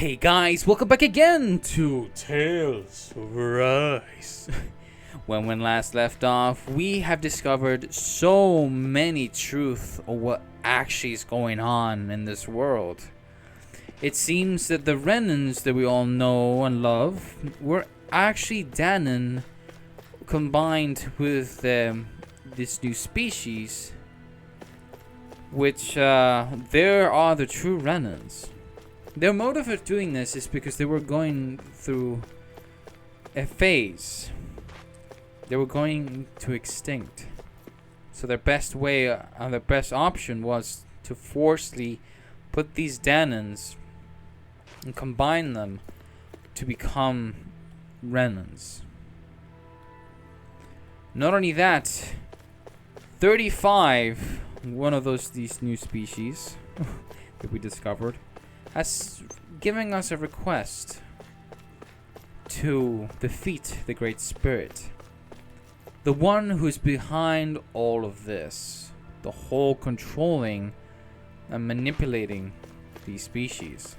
Hey guys, welcome back again to Tales of Rise. When last left off, we have discovered so many truths of what actually is going on in this world. It seems that the Renans that we all know and love were actually Danon combined with this new species, which there are the true Renans. Their motive of doing this is because they were going through a phase. They were going to extinct. So their best way, their best option was to forcefully put these Danons and combine them to become Renans. Not only that, 35, one of these new species that we discovered, has given us a request to defeat the Great Spirit. The one who's behind all of this. The whole controlling and manipulating these species.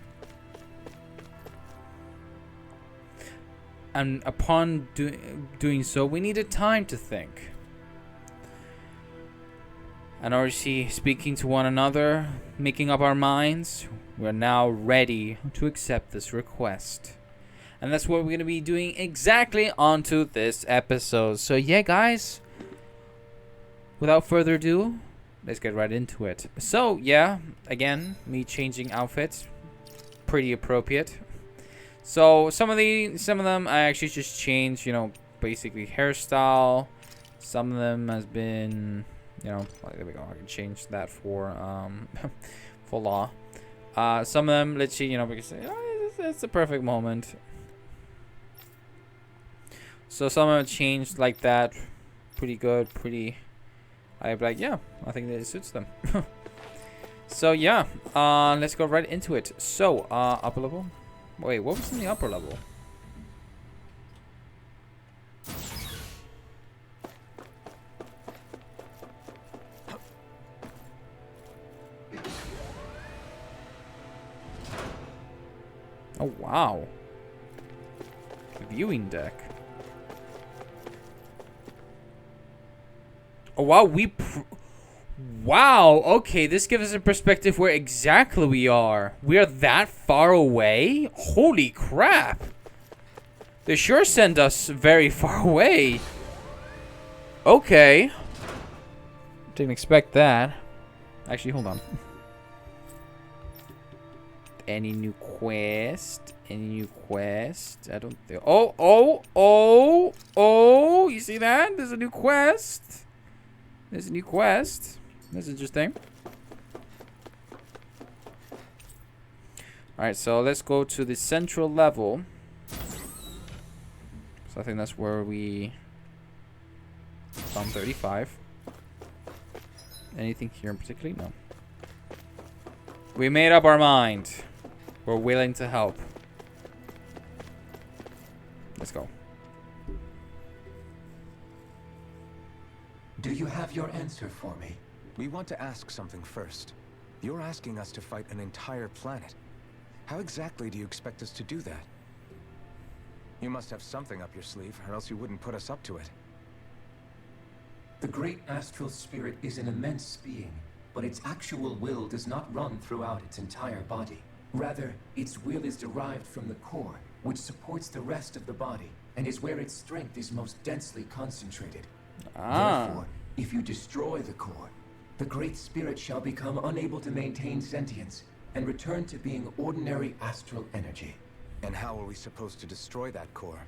And upon doing so, we needed time to think. And obviously, speaking to one another, making up our minds, we're now ready to accept this request. And that's what we're going to be doing exactly onto this episode. So yeah, guys, without further ado, let's get right into it. So yeah, again, me changing outfits, pretty appropriate. So some of them I actually just changed, basically hairstyle. Some of them has been, there we go. I can change that for for law. Some of them, let's see, because it's the perfect moment. So some of them changed like that, pretty good, pretty. I'd be like, yeah, I think that it suits them. So yeah, let's go right into it. So upper level. Wait, what was in the upper level? Oh, wow. Viewing deck. Oh, wow. Wow. Okay, this gives us a perspective where exactly we are. We are that far away? Holy crap. They sure send us very far away. Okay. Didn't expect that. Actually, hold on. Any new quest? Any new quest? I don't think. Oh! You see that? There's a new quest. There's a new quest. That's interesting. Alright, so let's go to the central level. So I think that's where we found 35. Anything here in particular? No. We made up our mind. We're willing to help. Let's go. Do you have your answer for me? We want to ask something first. You're asking us to fight an entire planet. How exactly do you expect us to do that? You must have something up your sleeve, or else you wouldn't put us up to it. The great astral spirit is an immense being, but its actual will does not run throughout its entire body. Rather, its will is derived from the core, which supports the rest of the body, and is where its strength is most densely concentrated. Therefore, if you destroy the core, the Great Spirit shall become unable to maintain sentience and return to being ordinary astral energy. And how are we supposed to destroy that core?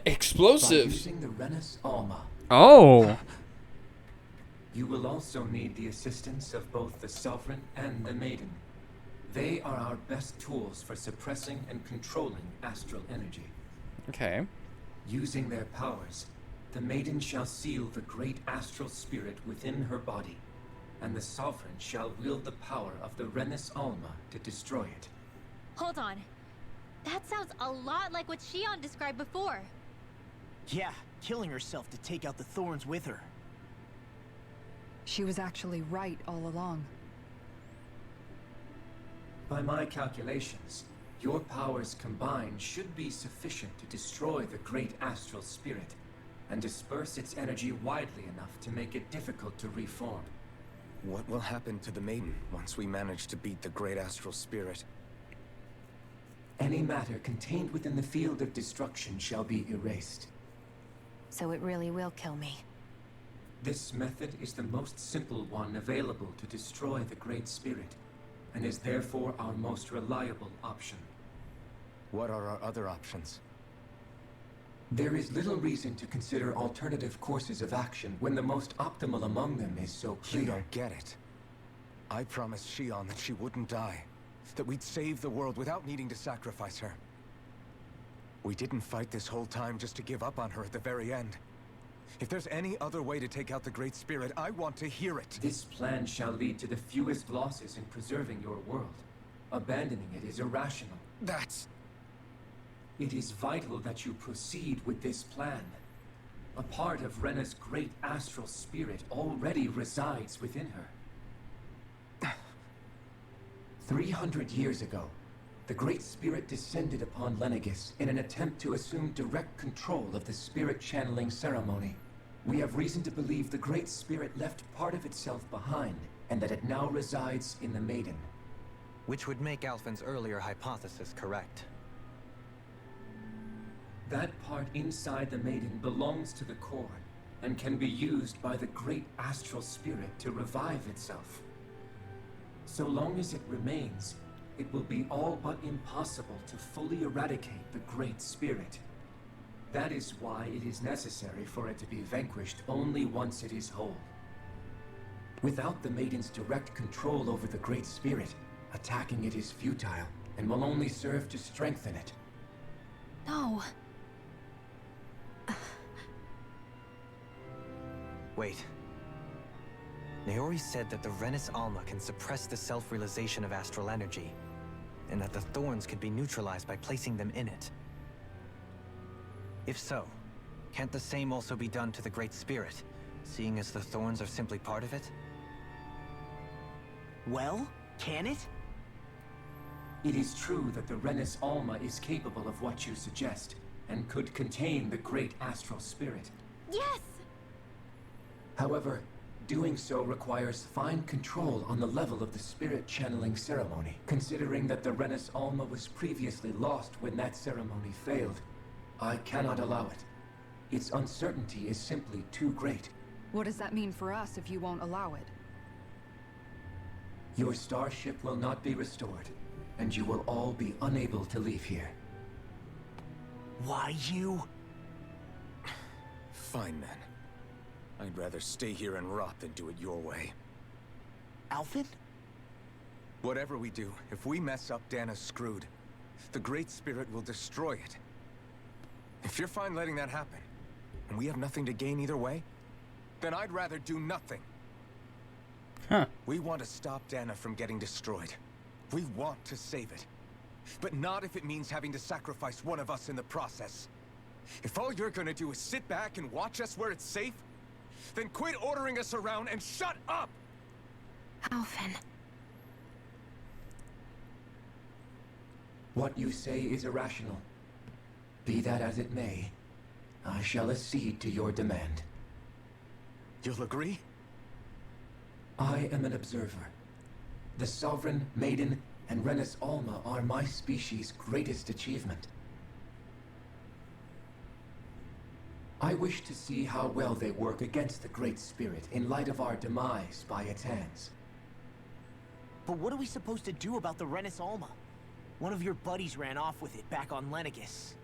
Explosives. By using the Rena Alma. Oh. You will also need the assistance of both the Sovereign and the Maiden. They are our best tools for suppressing and controlling astral energy. Okay. Using their powers, the Maiden shall seal the great astral spirit within her body, and the Sovereign shall wield the power of the Rena Alma to destroy it. Hold on. That sounds a lot like what Shion described before. Yeah, killing herself to take out the thorns with her. She was actually right all along. By my calculations, Your powers combined should be sufficient to destroy the great astral spirit and disperse its energy widely enough to make it difficult to reform. What will happen to the maiden once we manage to beat the great astral spirit? Any matter contained within the field of destruction shall be erased. So it really will kill me. This method is the most simple one available to destroy the Great Spirit, and is therefore our most reliable option. What are our other options? There is little reason to consider alternative courses of action when the most optimal among them is so clear. You don't get it. I promised Shion that she wouldn't die, that we'd save the world without needing to sacrifice her. We didn't fight this whole time just to give up on her at the very end. If there's any other way to take out the Great Spirit, I want to hear it. This plan shall lead to the fewest losses in preserving your world. Abandoning it is irrational. That's... It is vital that you proceed with this plan. A part of Rena's great astral spirit already resides within her. 300 years ago, the Great Spirit descended upon Lenegis in an attempt to assume direct control of the spirit channeling ceremony. We have reason to believe the Great Spirit left part of itself behind, and that it now resides in the Maiden. Which would make Alphen's earlier hypothesis correct. That part inside the Maiden belongs to the core, and can be used by the Great Astral Spirit to revive itself. So long as it remains, it will be all but impossible to fully eradicate the Great Spirit. That is why it is necessary for it to be vanquished only once it is whole. Without the Maiden's direct control over the Great Spirit, attacking it is futile, and will only serve to strengthen it. No. Wait. Naori said that the Renis Alma can suppress the self-realization of astral energy, and that the thorns could be neutralized by placing them in it. If so, can't the same also be done to the Great Spirit, seeing as the thorns are simply part of it? Well, can it? It is true that the Renis Alma is capable of what you suggest, and could contain the Great Astral Spirit. Yes! However, doing so requires fine control on the level of the spirit channeling ceremony. Considering that the Renis Alma was previously lost when that ceremony failed, I cannot allow it. Its uncertainty is simply too great. What does that mean for us if you won't allow it? Your starship will not be restored, and you will all be unable to leave here. Why you? Fine, then. I'd rather stay here and rot than do it your way. Alphen? Whatever we do, if we mess up, Dana's screwed. The Great Spirit will destroy it. If you're fine letting that happen, and we have nothing to gain either way, then I'd rather do nothing. Huh. We want to stop Dana from getting destroyed. We want to save it. But not if it means having to sacrifice one of us in the process. If all you're gonna do is sit back and watch us where it's safe, then quit ordering us around and shut up! Alphen. What you say is irrational. Be that as it may, I shall accede to your demand. You'll agree? I am an observer. The Sovereign, Maiden, and Renis Alma are my species' greatest achievement. I wish to see how well they work against the Great Spirit in light of our demise by its hands. But what are we supposed to do about the Renis Alma? One of your buddies ran off with it back on Lenegis.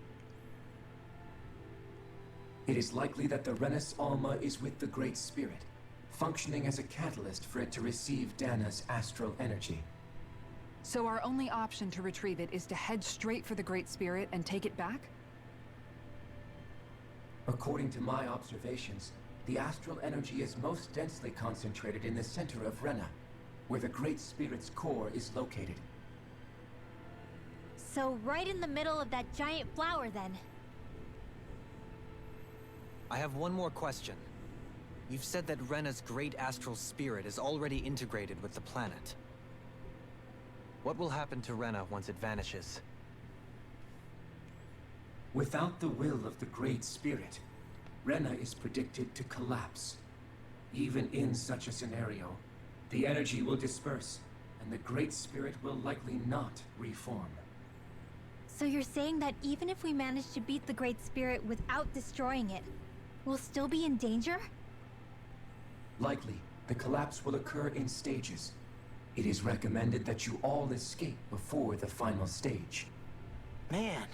It is likely that the Renis Alma is with the Great Spirit, functioning as a catalyst for it to receive Dana's astral energy. So our only option to retrieve it is to head straight for the Great Spirit and take it back? According to my observations, the astral energy is most densely concentrated in the center of Rena, where the Great Spirit's core is located. So right in the middle of that giant flower, then. I have one more question. You've said that Rena's great astral spirit is already integrated with the planet. What will happen to Rena once it vanishes? Without the will of the Great Spirit, Rena is predicted to collapse. Even in such a scenario, the energy will disperse, and the Great Spirit will likely not reform. So you're saying that even if we manage to beat the Great Spirit without destroying it, we'll still be in danger? Likely, the collapse will occur in stages. It is recommended that you all escape before the final stage. Man,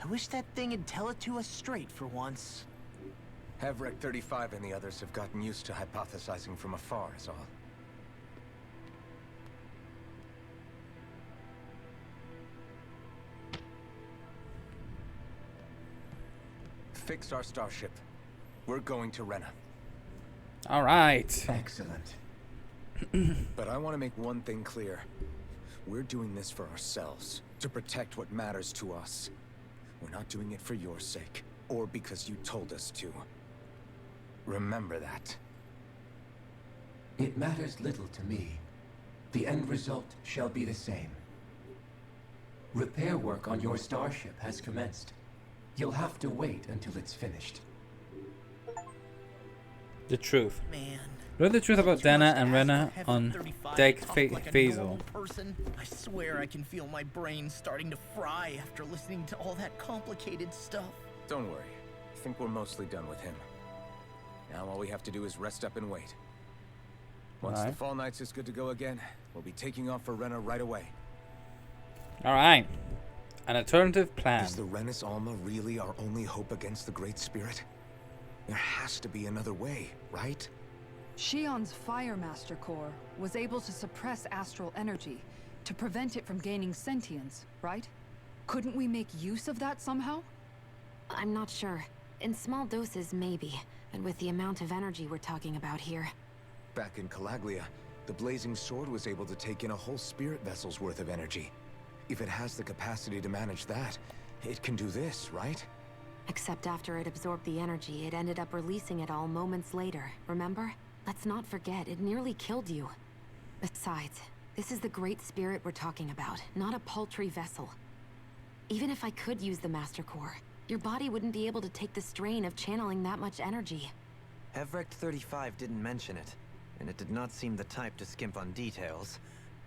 I wish that thing would tell it to us straight for once. Havrek 35 and the others have gotten used to hypothesizing from afar, is all. Fix our starship. We're going to Rena. All right. Excellent. But I want to make one thing clear. We're doing this for ourselves, to protect what matters to us. We're not doing it for your sake, or because you told us to. Remember that. It matters little to me. The end result shall be the same. Repair work on your starship has commenced. You'll have to wait until it's finished. The truth. Man. Learn the truth about Dana and Rena on Deck Phasal. I swear I can feel my brain starting to fry after listening to all that complicated stuff. Don't worry. I think we're mostly done with him. Now all we have to do is rest up and wait. Once the Fall Knights is good to go again, we'll be taking off for Rena right away. Alright. An alternative plan. Is the Renis Alma really our only hope against the Great Spirit? There has to be another way, right? Shion's Fire Master Core was able to suppress astral energy to prevent it from gaining sentience, right? Couldn't we make use of that somehow? I'm not sure. In small doses, maybe. And with the amount of energy we're talking about here. Back in Calaglia, the Blazing Sword was able to take in a whole spirit vessel's worth of energy. If it has the capacity to manage that, it can do this, right? Except after it absorbed the energy, it ended up releasing it all moments later, remember? Let's not forget, it nearly killed you. Besides, this is the Great Spirit we're talking about, not a paltry vessel. Even if I could use the Master Core, your body wouldn't be able to take the strain of channeling that much energy. Hevrek 35 didn't mention it, and it did not seem the type to skimp on details.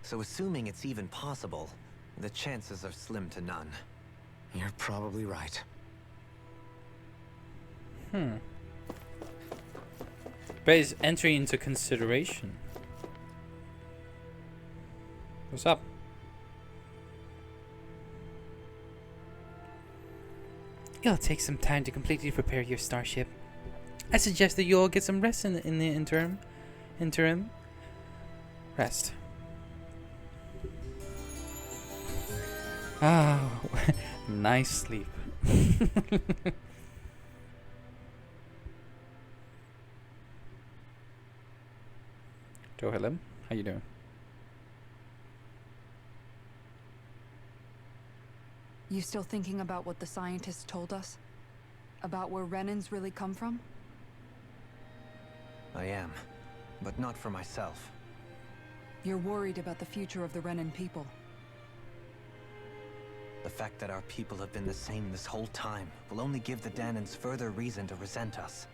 So assuming it's even possible, the chances are slim to none. You're probably right. But is entry into consideration. What's up? It'll take some time to completely prepare your starship. I suggest that you all get some rest in the interim. Rest. Ah, nice sleep. Hello, how you doing? You still thinking about what the scientists told us? About where Renans really come from? I am, but not for myself. You're worried about the future of the Renan people. The fact that our people have been the same this whole time will only give the Danans further reason to resent us.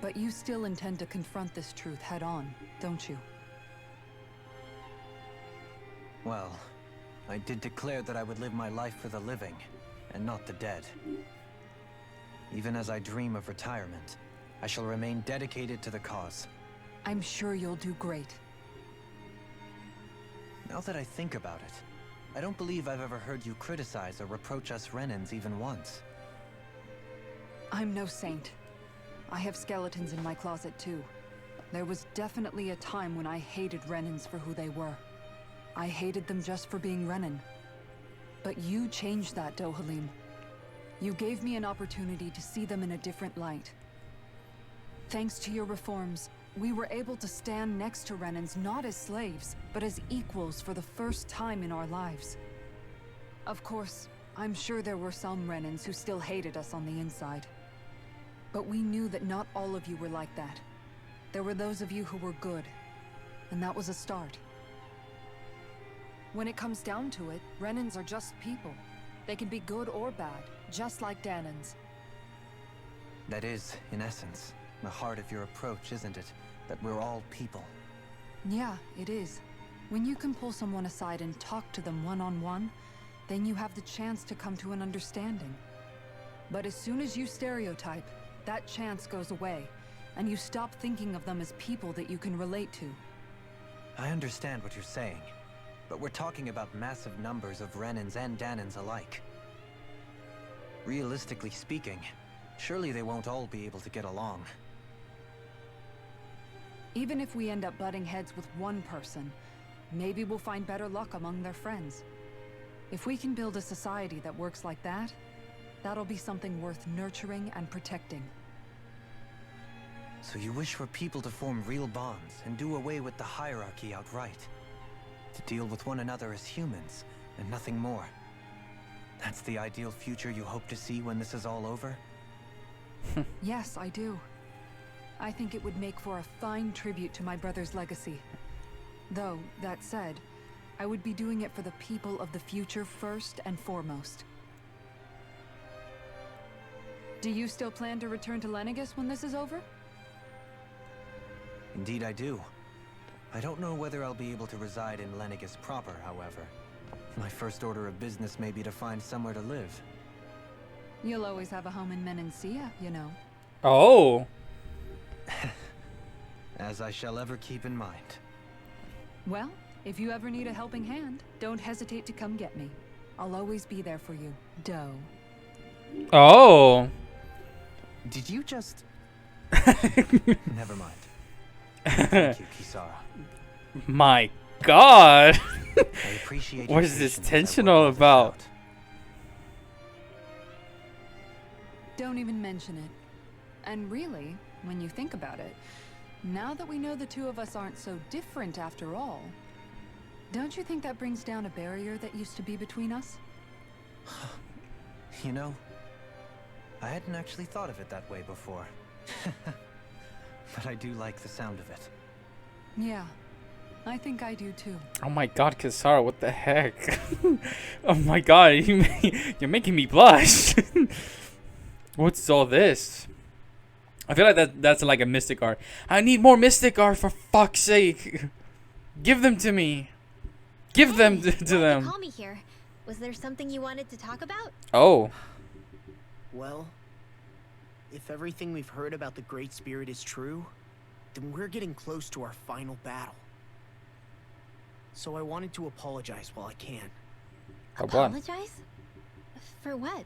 But you still intend to confront this truth head-on, don't you? Well, I did declare that I would live my life for the living, and not the dead. Even as I dream of retirement, I shall remain dedicated to the cause. I'm sure you'll do great. Now that I think about it, I don't believe I've ever heard you criticize or reproach us Renans even once. I'm no saint. I have skeletons in my closet too. There was definitely a time when I hated Renans for who they were. I hated them just for being Renan. But you changed that, Dohalim. You gave me an opportunity to see them in a different light. Thanks to your reforms, we were able to stand next to Renans not as slaves, but as equals for the first time in our lives. Of course, I'm sure there were some Renans who still hated us on the inside. But we knew that not all of you were like that. There were those of you who were good, and that was a start. When it comes down to it, Renans are just people. They can be good or bad, just like Danon's. That is, in essence, the heart of your approach, isn't it? That we're all people. Yeah, it is. When you can pull someone aside and talk to them one-on-one, then you have the chance to come to an understanding. But as soon as you stereotype, that chance goes away, and you stop thinking of them as people that you can relate to. I understand what you're saying, but we're talking about massive numbers of Renans and Danons alike. Realistically speaking, surely they won't all be able to get along. Even if we end up butting heads with one person, maybe we'll find better luck among their friends. If we can build a society that works like that, that'll be something worth nurturing and protecting. So you wish for people to form real bonds and do away with the hierarchy outright? To deal with one another as humans, and nothing more? That's the ideal future you hope to see when this is all over? Yes, I do. I think it would make for a fine tribute to my brother's legacy. Though, that said, I would be doing it for the people of the future first and foremost. Do you still plan to return to Lenegis when this is over? Indeed I do. I don't know whether I'll be able to reside in Lenegis proper, however. My first order of business may be to find somewhere to live. You'll always have a home in Menancia, you know. Oh. As I shall ever keep in mind. Well, if you ever need a helping hand, don't hesitate to come get me. I'll always be there for you, Doe. Oh. Did you just... Never mind. Thank you, Kisara. My God. I appreciate What your is this patience as I tension work all all this about? out. Don't even mention it. And really, when you think about it, now that we know the two of us aren't so different after all, don't you think that brings down a barrier that used to be between us? You know, I hadn't actually thought of it that way before. But I do like the sound of it. Yeah, I think I do too. Oh my God, Kisara, what the heck? Oh my God, you're making me blush. What's all this? I feel like that's like a mystic art. I need more mystic art, for fuck's sake. Give them to me. Give them to why'd you them. call me here? Was there something you wanted to talk about? Oh. Well, if everything we've heard about the Great Spirit is true, then we're getting close to our final battle. So I wanted to apologize while I can. For what? Apologize? For what?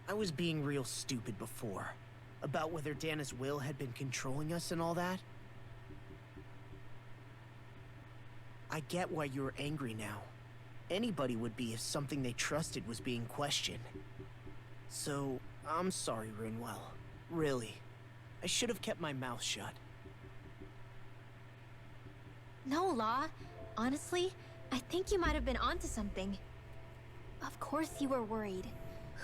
I was being real stupid before. About whether Dana's will had been controlling us and all that. I get why you're angry now. Anybody would be if something they trusted was being questioned. So, I'm sorry, Rinwell. Really. I should have kept my mouth shut. No, Law. Honestly, I think you might have been onto something. Of course you were worried.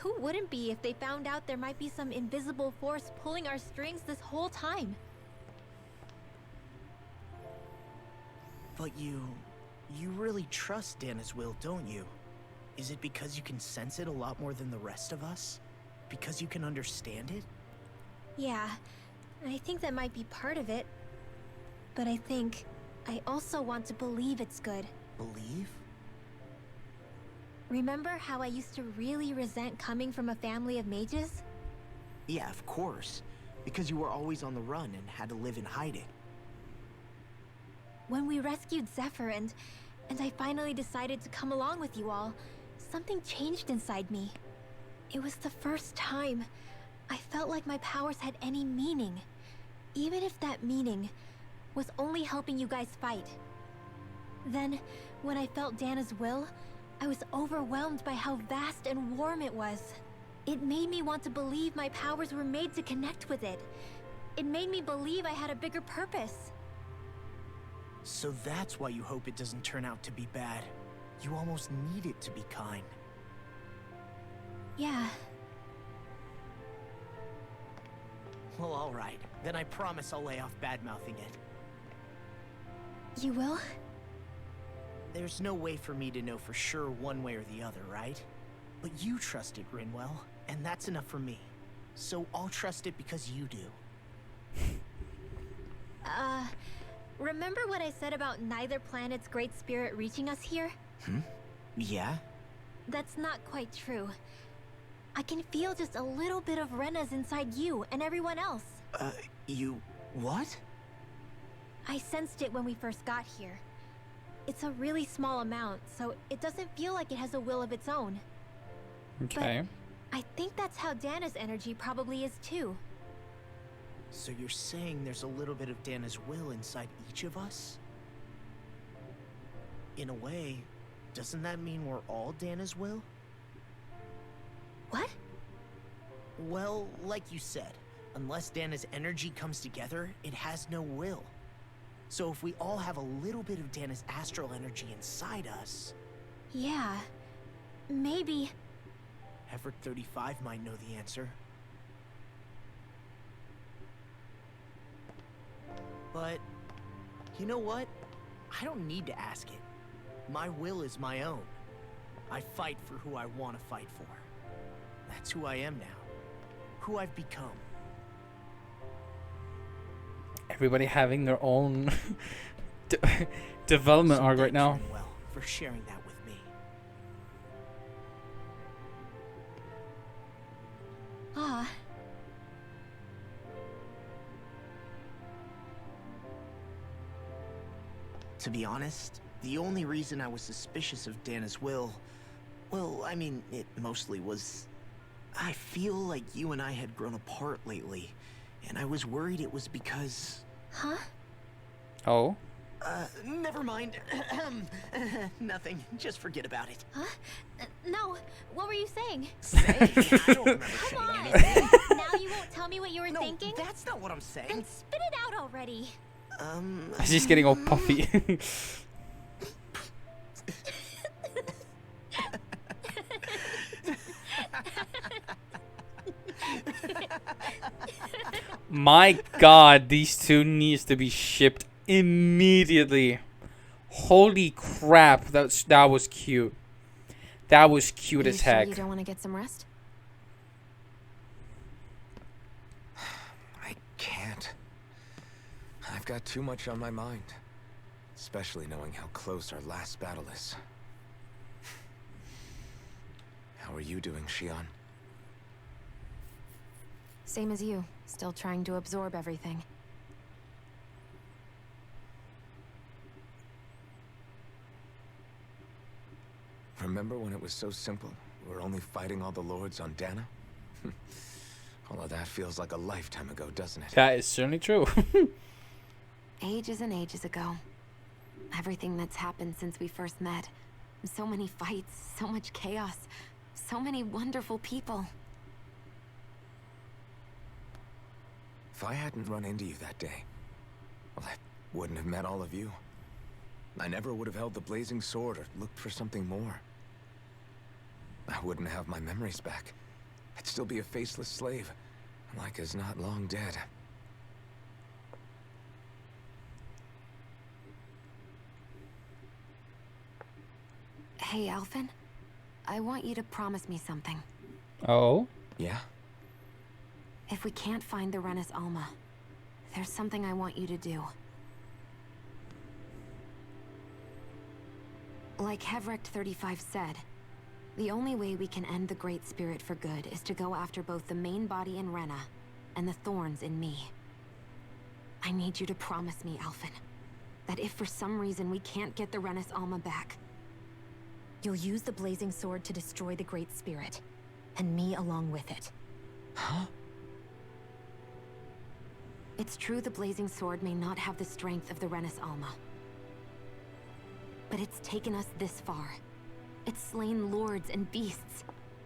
Who wouldn't be if they found out there might be some invisible force pulling our strings this whole time? But you really trust Dana's will, don't you? Is it because you can sense it a lot more than the rest of us? Because you can understand it? Yeah, I think that might be part of it. But I think I also want to believe it's good. Believe? Remember how I used to really resent coming from a family of mages? Yeah, of course. Because you were always on the run and had to live in hiding. When we rescued Zephyr and I finally decided to come along with you all, something changed inside me. It was the first time I felt like my powers had any meaning, even if that meaning was only helping you guys fight. Then, when I felt Dana's will, I was overwhelmed by how vast and warm it was. It made me want to believe my powers were made to connect with it. It made me believe I had a bigger purpose. So that's why you hope it doesn't turn out to be bad. You almost need it to be kind. Yeah. Well, alright. Then I promise I'll lay off bad-mouthing it. You will? There's no way for me to know for sure one way or the other, right? But you trust it, Rinwell, and that's enough for me. So I'll trust it because you do. Remember what I said about neither planet's great spirit reaching us here? Yeah? That's not quite true. I can feel just a little bit of Rena's inside you and everyone else. You... what? I sensed it when we first got here. It's a really small amount, so it doesn't feel like it has a will of its own. Okay. But I think that's how Dana's energy probably is too. So you're saying there's a little bit of Dana's will inside each of us? In a way, doesn't that mean we're all Dana's will? What? Well, like you said, unless Dana's energy comes together, it has no will. So if we all have a little bit of Dana's astral energy inside us... Yeah, maybe... Everett 35 might know the answer. But, you know what? I don't need to ask it. My will is my own. I fight for who I want to fight for. That's who I am now. Who I've become. Everybody having their own development arc right now. Well, for sharing that with me. Ah. To be honest, the only reason I was suspicious of Dana's will, well, I mean, it mostly was... I feel like you and I had grown apart lately, and I was worried it was because... Huh? Oh? Never mind. Nothing. Just forget about it. Huh? No, what were you saying? I don't remember Come saying on! anything. Now you won't tell me what you were No, thinking? that's not what I'm saying. Then spit it out already. She's getting all puffy. My god, these two needs to be shipped immediately. Holy crap, that was cute. That was cute as heck. You don't want to get some rest? I can't. I've got too much on my mind. Especially knowing how close our last battle is. How are you doing, Shion? Same as you. Still trying to absorb everything. Remember when it was so simple? We were only fighting all the lords on Dana? All of that feels like a lifetime ago, doesn't it? That is certainly true. Ages and ages ago. Everything that's happened since we first met. So many fights, so much chaos, so many wonderful people. If I hadn't run into you that day, well, I wouldn't have met all of you. I never would have held the blazing sword or looked for something more. I wouldn't have my memories back. I'd still be a faceless slave, like as not long dead. Hey, Alphen. I want you to promise me something. Oh? Yeah? If we can't find the Rena's Alma, there's something I want you to do. Like Hevrect 35 said, the only way we can end the Great Spirit for good is to go after both the main body in Rena and the thorns in me. I need you to promise me, Alphen, that if for some reason we can't get the Rena's Alma back, you'll use the blazing sword to destroy the Great Spirit, and me along with it. Huh? It's true the blazing sword may not have the strength of the Rena's Alma. But it's taken us this far. It's slain lords and beasts.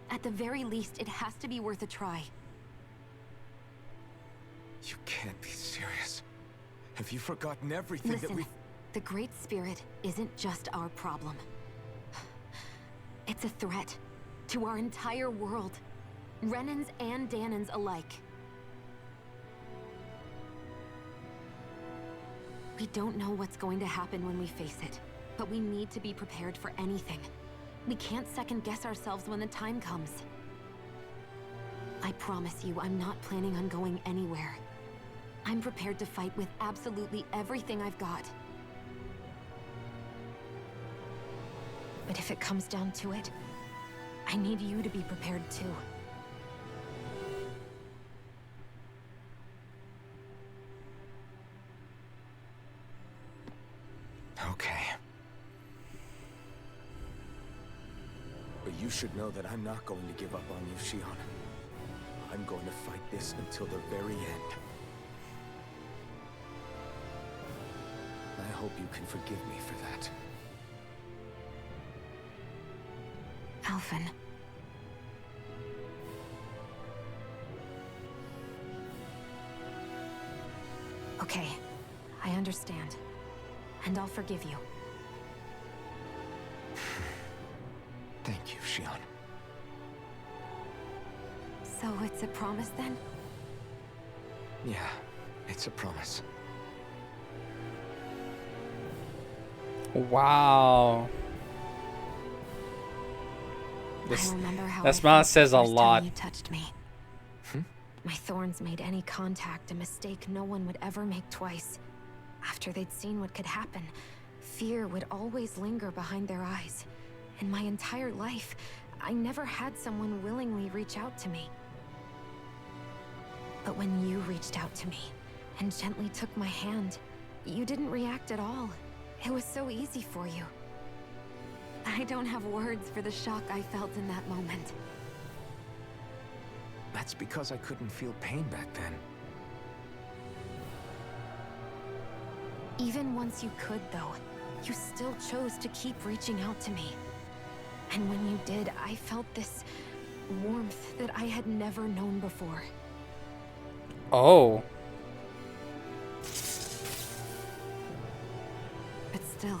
At the very least, it has to be worth a try. You can't be serious. Have you forgotten everything that Listen, we've... the Great Spirit isn't just our problem. It's a threat to our entire world. Renans and Danans alike. We don't know what's going to happen when we face it. But we need to be prepared for anything. We can't second guess ourselves when the time comes. I promise you, I'm not planning on going anywhere. I'm prepared to fight with absolutely everything I've got. But if it comes down to it, I need you to be prepared too. Okay. But you should know that I'm not going to give up on you, Shion. I'm going to fight this until the very end. I hope you can forgive me for that. Alphen. Okay, I understand. And I'll forgive you. Thank you, Shion. So it's a promise then? Yeah, it's a promise. Wow. I remember how That I smile felt says the a first time lot. you touched me. My thorns made any contact a mistake no one would ever make twice. After they'd seen what could happen, fear would always linger behind their eyes. In my entire life, I never had someone willingly reach out to me. But when you reached out to me and gently took my hand, you didn't react at all. It was so easy for you. I don't have words for the shock I felt in that moment. That's because I couldn't feel pain back then. Even once you could, though, you still chose to keep reaching out to me. And when you did, I felt this warmth that I had never known before. Oh. But still,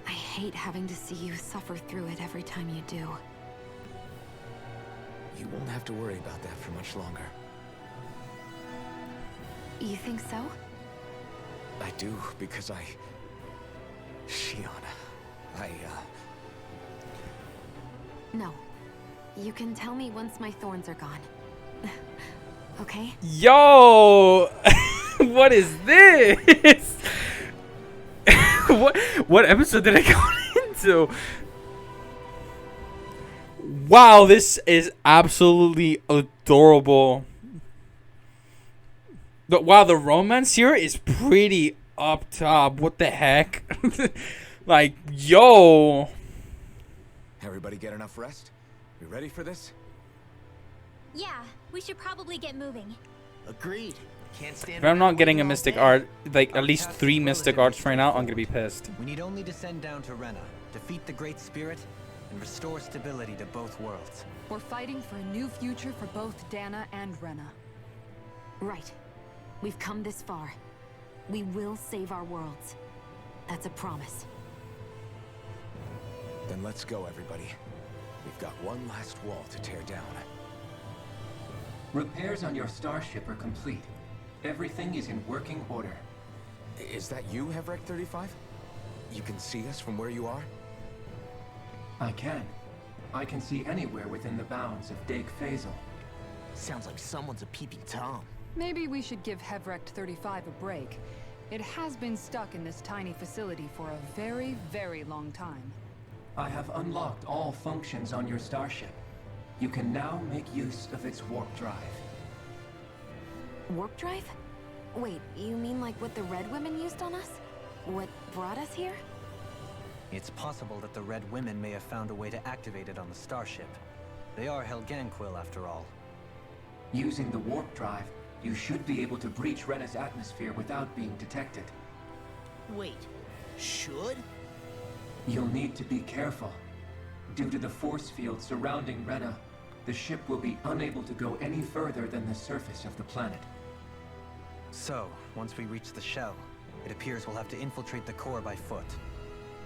I hate having to see you suffer through it every time you do. You won't have to worry about that for much longer. You think so? I do, because Shion, No. You can tell me once my thorns are gone. Okay? Yo! What is this? What episode did I go into? Wow, this is absolutely adorable. But wow, the romance here is pretty up top. What the heck? Like, yo. Everybody get enough rest? You ready for this? Yeah, we should probably get moving. Agreed. Can't stand If I'm not getting a around Mystic all day. Art, like at least 3 Mystic Arts right now, I'm gonna be pissed. We need only descend down to Rena, defeat the Great Spirit, and restore stability to both worlds. We're fighting for a new future for both Dana and Rena. Right. We've come this far. We will save our worlds. That's a promise. Then let's go, everybody. We've got one last wall to tear down. Repairs on your starship are complete. Everything is in working order. Is that you, Hevrek 35? You can see us from where you are? I can. I can see anywhere within the bounds of Dake Phasal. Sounds like someone's a peeping Tom. Maybe we should give Hevrect 35 a break. It has been stuck in this tiny facility for a very, very long time. I have unlocked all functions on your starship. You can now make use of its warp drive. Warp drive? Wait, you mean like what the Red Women used on us? What brought us here? It's possible that the Red Women may have found a way to activate it on the starship. They are Helganquil, after all. Using the warp drive, you should be able to breach Rena's atmosphere without being detected. Wait, should? You'll need to be careful. Due to the force field surrounding Rena, the ship will be unable to go any further than the surface of the planet. So, once we reach the shell, it appears we'll have to infiltrate the core by foot.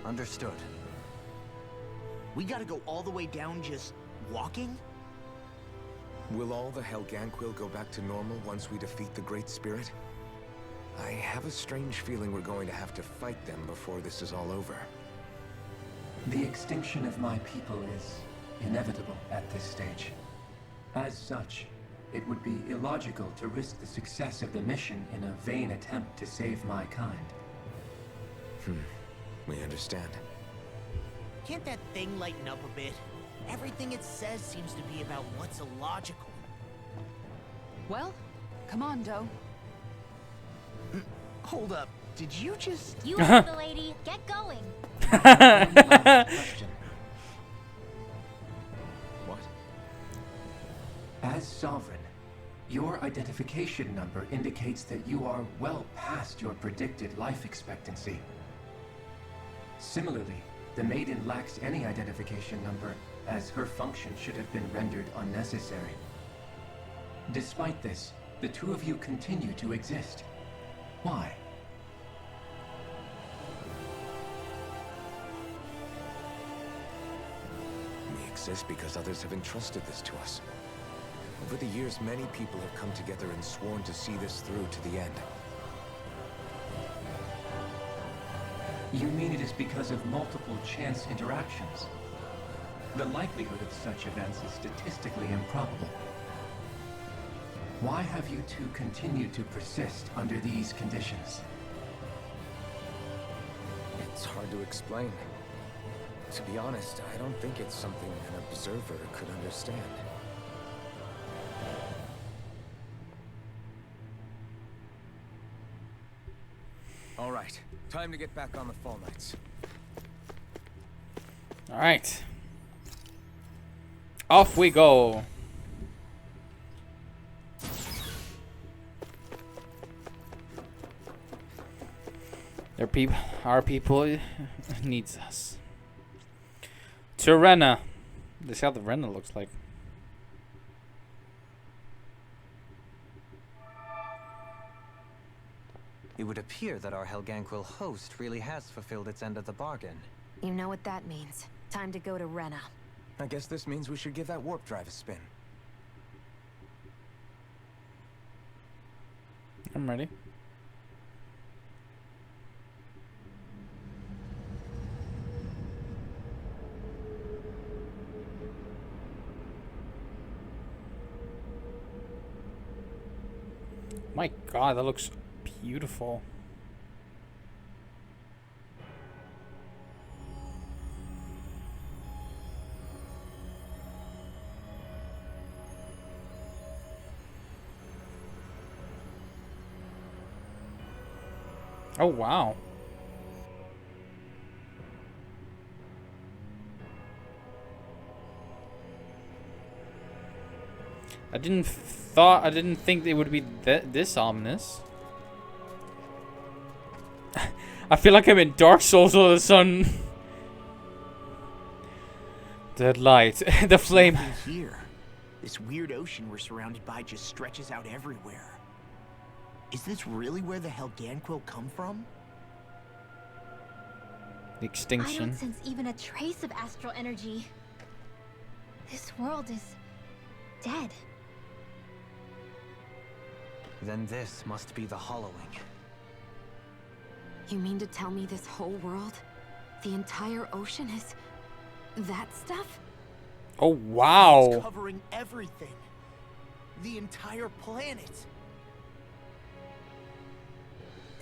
Understood. We gotta go all the way down just walking? Will all the Helganquil go back to normal once we defeat the Great Spirit? I have a strange feeling we're going to have to fight them before this is all over. The extinction of my people is inevitable at this stage. As such, it would be illogical to risk the success of the mission in a vain attempt to save my kind. We understand. Can't that thing lighten up a bit? Everything it says seems to be about what's illogical. Well, come on, Doe. Hold up, did you just... You heard the lady. Get going. Question. What? As Sovereign, your identification number indicates that you are well past your predicted life expectancy. Similarly, the Maiden lacks any identification number, as her function should have been rendered unnecessary. Despite this, the two of you continue to exist. Why? We exist because others have entrusted this to us. Over the years, many people have come together and sworn to see this through to the end. You mean it is because of multiple chance interactions? The likelihood of such events is statistically improbable. Why have you two continued to persist under these conditions? It's hard to explain. To be honest, I don't think it's something an observer could understand. All right, time to get back on the Fall Knights. All right. Off we go. Our people needs us. To Rena. This is how the Rena looks like. It would appear that our Helganquil host really has fulfilled its end of the bargain. You know what that means. Time to go to Rena. I guess this means we should give that warp drive a spin. I'm ready. My God, that looks beautiful. Oh, wow. I didn't think it would be this ominous. I feel like I'm in Dark Souls all of a sudden. The light, the flame. Nothing here. This weird ocean we're surrounded by just stretches out everywhere. Is this really where the Helganquil come from? The I extinction. don't sense even a trace of astral energy. This world is dead. Then this must be the hollowing. You mean to tell me this whole world, the entire ocean is that stuff? Oh, wow. It's covering everything. The entire planet.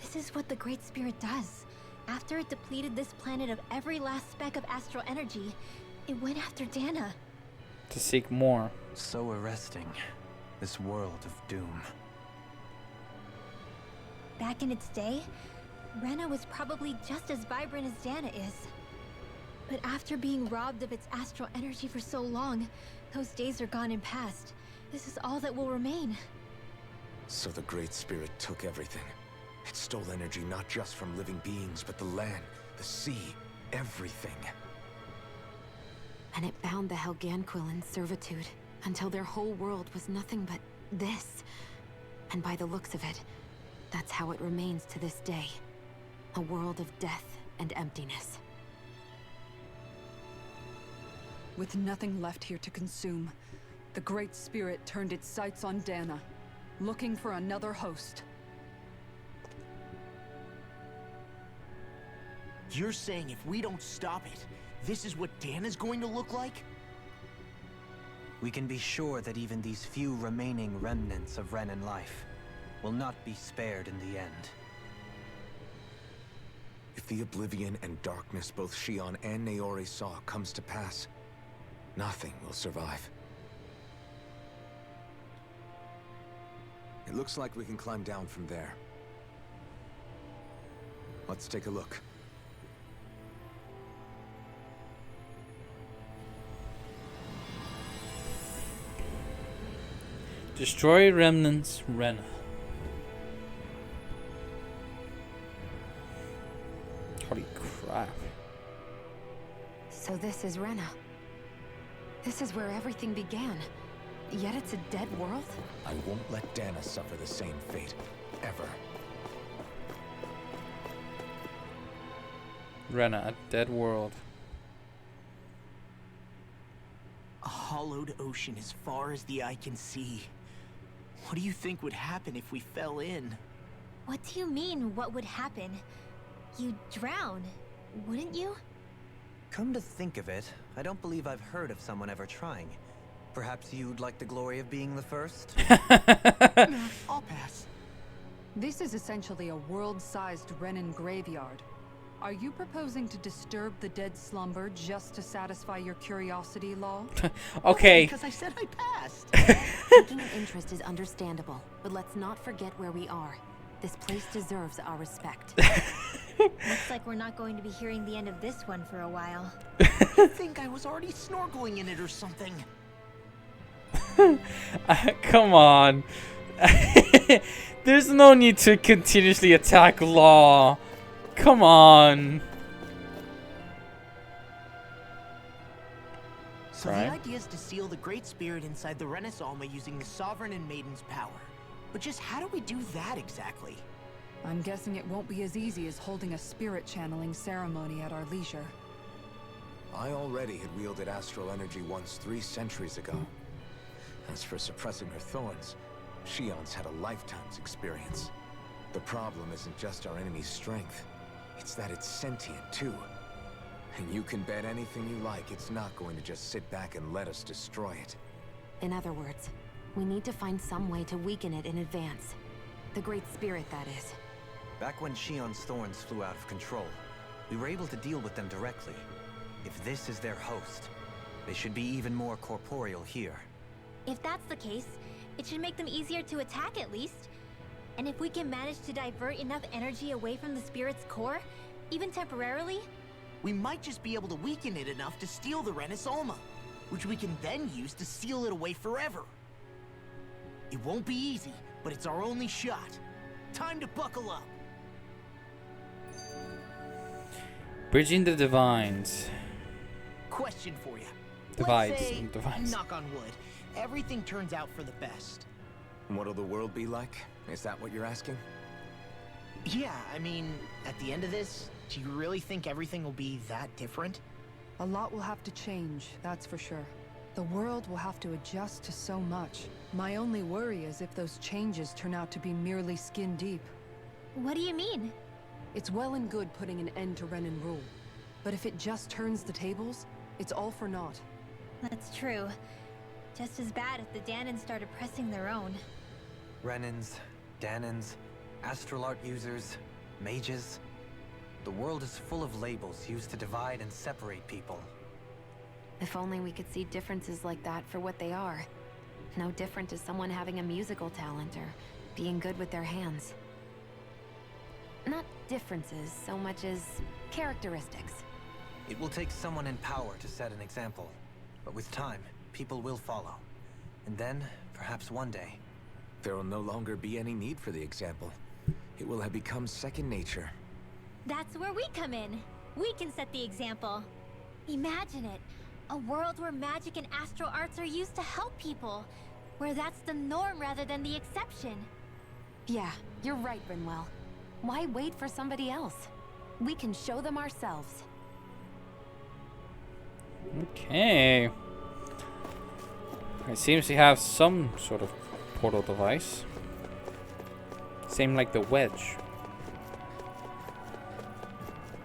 This is what the Great Spirit does. After it depleted this planet of every last speck of astral energy, it went after Dana. To seek more. So arresting. This world of doom. Back in its day, Rena was probably just as vibrant as Dana is. But after being robbed of its astral energy for so long, those days are gone and past. This is all that will remain. So the Great Spirit took everything. It stole energy not just from living beings, but the land, the sea, everything. And it bound the Helganquil in servitude until their whole world was nothing but this. And by the looks of it, that's how it remains to this day. A world of death and emptiness. With nothing left here to consume, the Great Spirit turned its sights on Dana, looking for another host. You're saying if we don't stop it, This is what Dan is going to look like? We can be sure that even these few remaining remnants of Renan life will not be spared in the end. If the oblivion and darkness both Shion and Naori saw comes to pass, nothing will survive. It looks like we can climb down from there. Let's take a look. Destroy remnants, Rena. Holy crap. So this is Rena. This is where everything began. Yet it's a dead world? I won't let Dana suffer the same fate, ever. Rena, a dead world. A hollowed ocean as far as the eye can see. What do you think would happen if we fell in? What do you mean, what would happen? You'd drown, wouldn't you? Come to think of it, I don't believe I've heard of someone ever trying. Perhaps you'd like the glory of being the first? Nah, I'll pass. This is essentially a world-sized Renan graveyard. Are you proposing to disturb the dead slumber just to satisfy your curiosity, Law? Okay. Because I said I passed. Taking an interest is understandable, but let's not forget where we are. This place deserves our respect. Looks like we're not going to be hearing the end of this one for a while. I think I was already snorkeling in it or something. Come on. There's no need to continuously attack Law. Come on. So Right. the idea is to seal the Great Spirit inside the Renis Alma using the Sovereign and Maiden's power. But just how do we do that exactly? I'm guessing it won't be as easy as holding a spirit channeling ceremony at our leisure. I already had wielded astral energy once 3 centuries ago. As for suppressing her thorns, Shion's had a lifetime's experience. The problem isn't just our enemy's strength, it's that it's sentient too. And you can bet anything you like it's not going to just sit back and let us destroy it. In other words, we need to find some way to weaken it in advance. The Great Spirit, that is. Back when Shion's thorns flew out of control, we were able to deal with them directly. If this is their host, they should be even more corporeal here. If that's the case, it should make them easier to attack at least. And if we can manage to divert enough energy away from the spirit's core, even temporarily, We might just be able to weaken it enough to steal the Renis Alma, which we can then use to seal it away forever. It won't be easy, but it's our only shot. Time to buckle up. Bridging the Divines. Question for you. Divides Let's say, and divides. knock on wood, everything turns out for the best. What'll the world be like? Is that what you're asking? Yeah, I mean, at the end of this, do you really think everything will be that different? A lot will have to change, that's for sure. The world will have to adjust to so much. My only worry is if those changes turn out to be merely skin deep. what do you mean? It's well and good putting an end to Renan rule. But if it just turns the tables, it's all for naught. That's true. Just as bad if the Danans started pressing their own. Renans, Danans, astral art users, mages. The world is full of labels used to divide and separate people. If only we could see differences like that for what they are. No different to someone having a musical talent or being good with their hands. Not differences so much as characteristics. It will take someone in power to set an example. But with time, people will follow. And then, perhaps one day, There will no longer be any need for the example. It will have become second nature. That's where we come in. We can set the example. Imagine it. A world where magic and astral arts are used to help people. Where that's the norm rather than the exception. Yeah, you're right, Rinwell. Why wait for somebody else? We can show them ourselves. Okay. It seems to have some sort of portal device. Same like the wedge.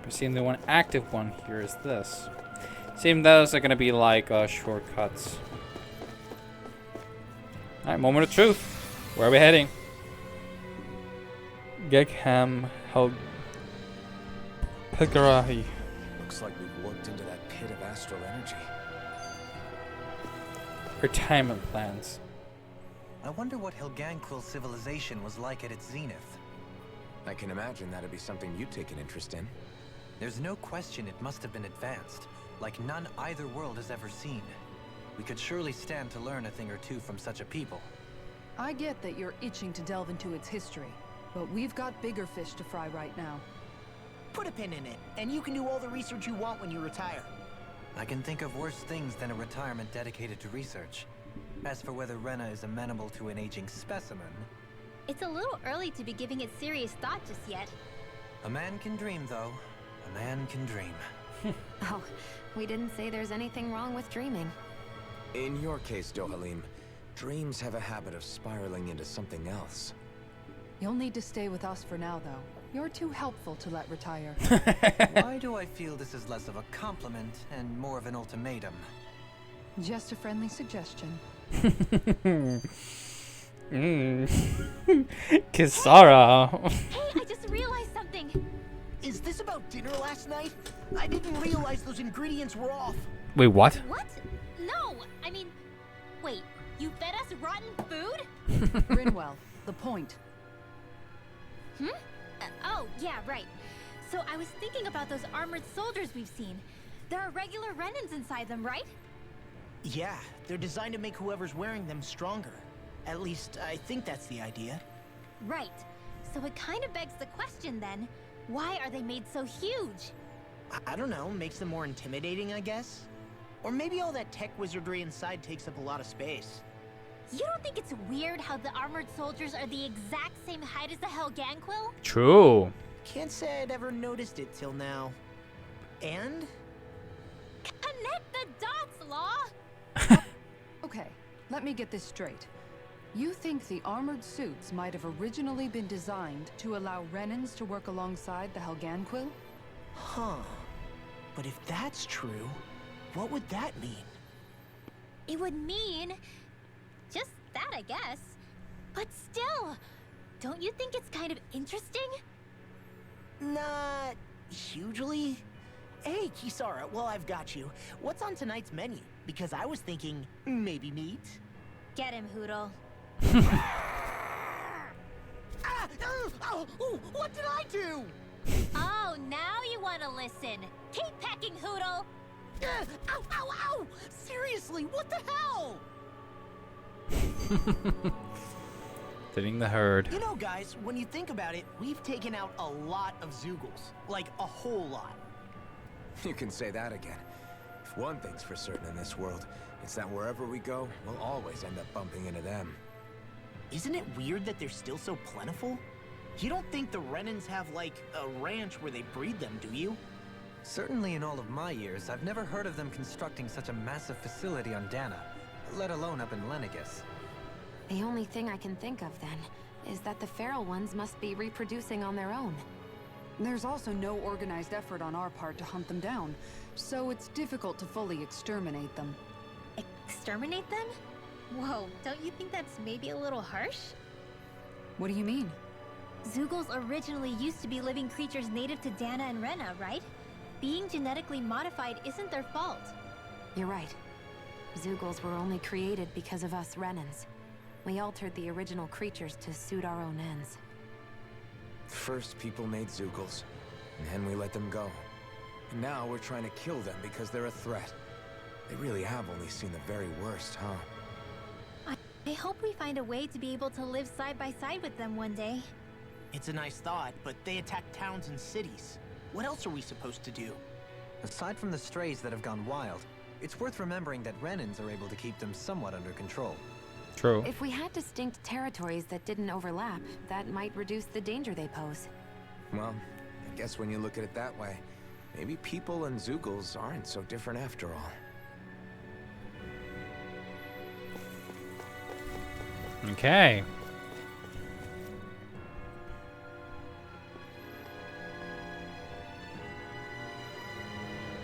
Seeing the one active one here is this. Seeing those are gonna be like shortcuts. Alright, moment of truth. Where are we heading? Gegham Helgarahi. Looks like we've warped into that pit of astral energy. Retirement plans. I wonder what Helganquil civilization was like at its zenith. I can imagine that'd be something you'd take an interest in. There's no question it must have been advanced, like none either world has ever seen. We could surely stand to learn a thing or two from such a people. I get that you're itching to delve into its history, but we've got bigger fish to fry right now. Put a pin in it, and you can do all the research you want when you retire. I can think of worse things than a retirement dedicated to research. As for whether Rena is amenable to an aging specimen... It's a little early to be giving it serious thought just yet. A man can dream, though. A man can dream. Oh, we didn't say there's anything wrong with dreaming. In your case, Dohalim, dreams have a habit of spiraling into something else. You'll need to stay with us for now, though. You're too helpful to let retire. Why do I feel this is less of a compliment and more of an ultimatum? Just a friendly suggestion. Kisara. Hey, I just realized something. Is this about dinner last night? I didn't realize those ingredients were off. Wait, what? What? No, I mean, wait, you fed us rotten food? Rinwell, the point. Oh, yeah, right. So I was thinking about those armored soldiers we've seen. There are regular Renans inside them, right? Yeah, they're designed to make whoever's wearing them stronger. At least, I think that's the idea. Right. So it kind of begs the question then, why are they made so huge? I don't know, makes them more intimidating, I guess? Or maybe all that tech wizardry inside takes up a lot of space. You don't think it's weird how the armored soldiers are the exact same height as the Helganquil? True. Can't say I'd ever noticed it till now. And? Connect the dots, Law! Okay, let me get this straight. You think the armored suits might have originally been designed to allow Renans to work alongside the Helganquil? Huh. But if that's true, what would that mean? It would mean... just that, I guess. But still, don't you think it's kind of interesting? Not... hugely? Hey, Kisara, well, I've got you. What's on tonight's menu? Because I was thinking, maybe meat? Get him, Hoodle. What did I do? Oh, now you want to listen. Keep pecking, Hoodle! Ow, ow, ow! Seriously, what the hell? Thinning the herd. You know, guys, when you think about it, we've taken out a lot of Zoogles. Like, a whole lot. You can say that again. If one thing's for certain in this world, it's that wherever we go, we'll always end up bumping into them. Isn't it weird that they're still so plentiful? You don't think the Renans have, like, a ranch where they breed them, do you? Certainly in all of my years, I've never heard of them constructing such a massive facility on Dana, let alone up in Lenegus. The only thing I can think of, then, is that the feral ones must be reproducing on their own. There's also no organized effort on our part to hunt them down, so it's difficult to fully exterminate them. Exterminate them? Whoa, don't you think that's maybe a little harsh? What do you mean? Zoogles originally used to be living creatures native to Dana and Rena, right? Being genetically modified isn't their fault. You're right. Zoogles were only created because of us Renans. We altered the original creatures to suit our own ends. First, people made Zoogles, and then we let them go. And now we're trying to kill them because they're a threat. They really have only seen the very worst, huh? I hope we find a way to be able to live side by side with them one day. It's a nice thought, but they attack towns and cities. What else are we supposed to do? Aside from the strays that have gone wild, it's worth remembering that Renans are able to keep them somewhat under control. True. If we had distinct territories that didn't overlap, that might reduce the danger they pose. Well, I guess when you look at it that way, maybe people and Zoogles aren't so different after all. Okay.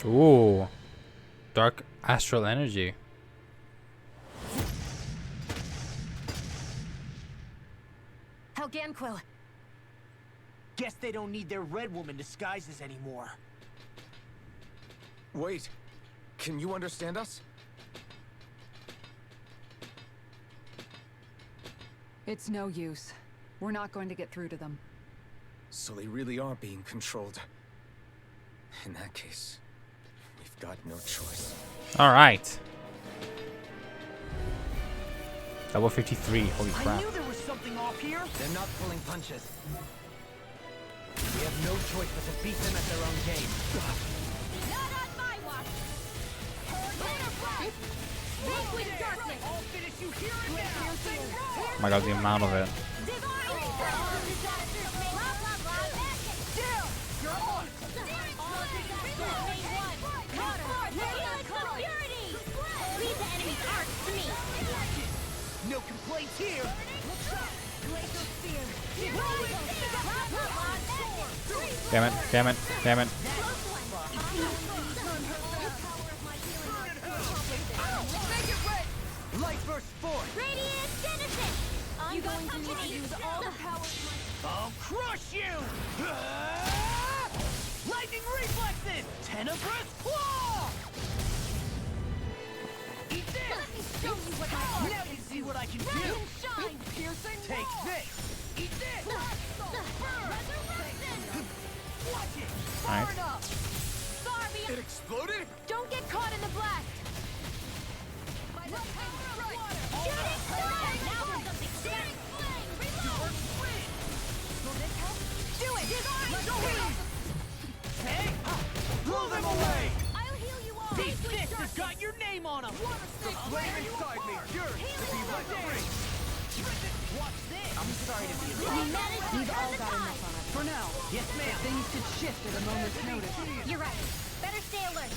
Ooh. Dark astral energy. Helganquil. Guess they don't need their Red Woman disguises anymore. Wait, can you understand us? It's no use. We're not going to get through to them. So they really are being controlled. In that case, we've got no choice. All right. Level 53. Holy I crap. knew there was something off here. They're not pulling punches. We have no choice but to beat them at their own game. Not on my watch! Liquid darkness! I'll finish you here and now. Oh my god, the amount of it. No complaints here. Damn it, damn it, damn it. Light burst forth. Radiant Genesis! I'm going to need to use all the power. I'll crush you! Lightning reflexes! Tenebrous claw! Eat this! Show you what I Now you see what I can do! Rise and shine! Piercing! Take this! Eat this! Watch it! Alright. Far enough! Far beyond. It exploded? Don't get caught in the blast! Shooting star! Now for something serious! Reload! Will this help? Do it! Divine! Hey! Blow them away! I'll heal you all! These fists have got your name on them! The flame inside me yearns to be let free! Watch this! I'm sorry to be We managed to We've turn all the got tide! enough on us. For now, Yes, ma'am! things could shift at a moment's notice. You're right. Better stay alert.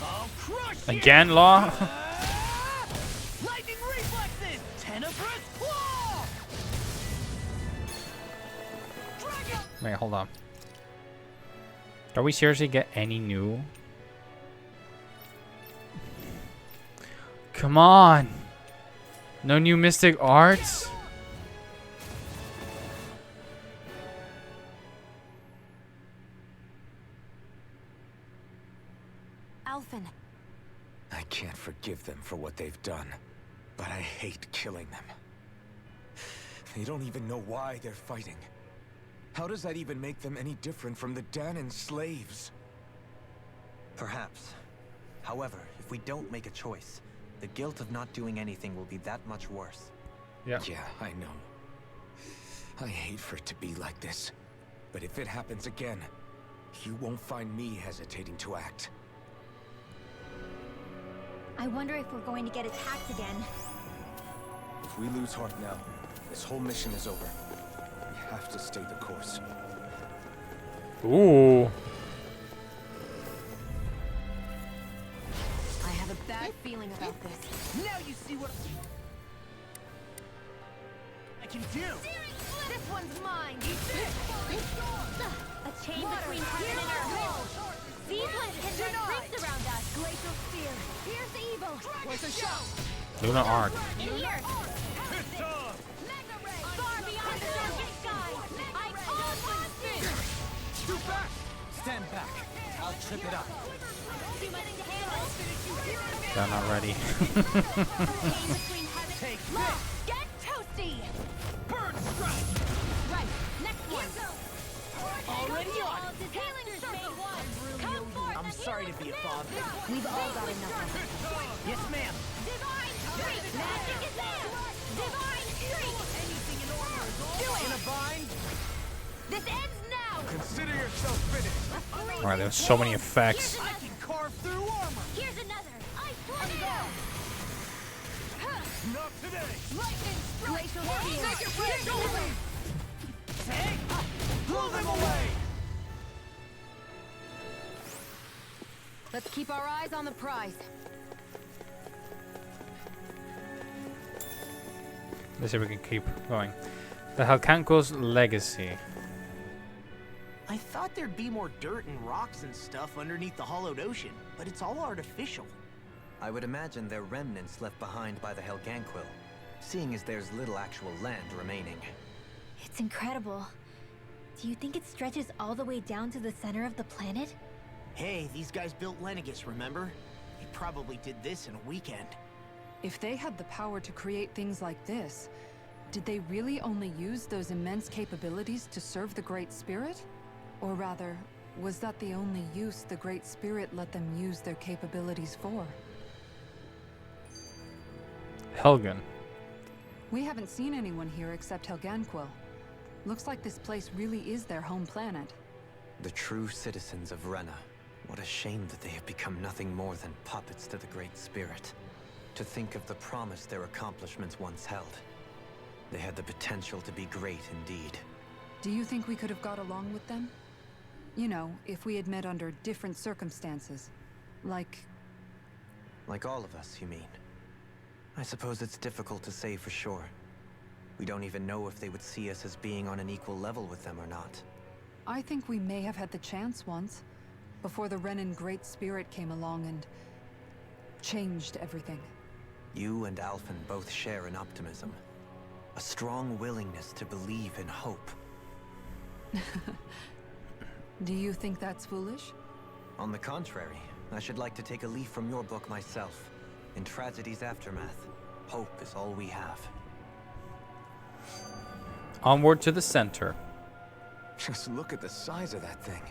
I'll crush you! Again, Law? Lightning reflexes! Tenebrous claw! Dragon! Wait, hold on. Are we seriously get any new? Come on! No new mystic arts? Alphen. I can't forgive them for what they've done, but I hate killing them. They don't even know why they're fighting. How does that even make them any different from the Danon slaves? Perhaps. However, if we don't make a choice, the guilt of not doing anything will be that much worse. Yeah. Yeah, I know. I hate for it to be like this. But if it happens again, you won't find me hesitating to act. I wonder if we're going to get attacked again. If we lose heart now, this whole mission is over. We have to stay the course. Ooh. I have a bad feeling about this. Now you see what I can do! This one's mine! A chain between heaven and earth. These ones can run rings around us. Glacial spear. Here's the evil. What's a shot? Luna Arc. In here. Piss off! Far beyond the darkest sky. I call upon spin. Too fast! Stand back. I'll trip it up. Too much to handle. They're not ready. Chain between heaven. Take Law, this! get toasty. Bird strike! Right. Next one. Already on! Healing circle. Come forth. I'm sorry to be a father. We've all got enough. Yes, ma'am! Divine streak. Magic is there. Divine streak. Do In a it. bind? This ends now. Consider yourself finished. Alright, there's so many effects. I can carve through armor! Here's another. Ice tornado. Not today! Lightning glacial spear. Here's another. Hey! Blow them away! Let's keep our eyes on the prize. Let's see if we can keep going. The Halkanko's legacy. I thought there'd be more dirt and rocks and stuff underneath the hollowed ocean, but it's all artificial. I would imagine they're remnants left behind by the Helganquil, seeing as there's little actual land remaining. It's incredible. Do you think it stretches all the way down to the center of the planet? Hey, these guys built Lenegus, remember? They probably did this in a weekend. If they had the power to create things like this, did they really only use those immense capabilities to serve the Great Spirit? Or rather, was that the only use the Great Spirit let them use their capabilities for? Helgen. We haven't seen anyone here except Helganquil. Looks like this place really is their home planet. The true citizens of Rena. What a shame that they have become nothing more than puppets to the Great Spirit. To think of the promise their accomplishments once held. They had the potential to be great indeed. Do you think we could have got along with them? You know, if we had met under different circumstances. Like all of us, you mean? I suppose it's difficult to say for sure. We don't even know if they would see us as being on an equal level with them or not. I think we may have had the chance once, before the Renan Great Spirit came along and changed everything. You and Alphen both share an optimism. A strong willingness to believe in hope. Do you think that's foolish? On the contrary, I should like to take a leaf from your book myself. In tragedy's aftermath, hope is all we have. Onward to the center. Just look at the size of that thing.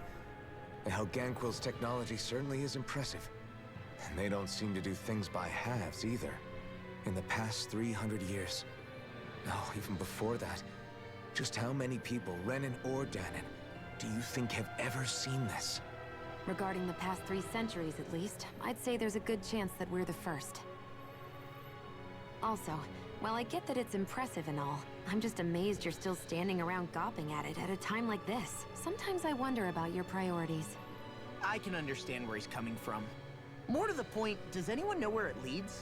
The Helganquil's technology certainly is impressive. And they don't seem to do things by halves either. In the past 300 years. No, even before that. Just how many people, Renan or Danon, do you think have ever seen this? Regarding the past 3 centuries at least, I'd say there's a good chance that we're the first. Also, while I get that it's impressive and all, I'm just amazed you're still standing around gawping at it at a time like this. Sometimes I wonder about your priorities. I can understand where he's coming from. More to the point, does anyone know where it leads?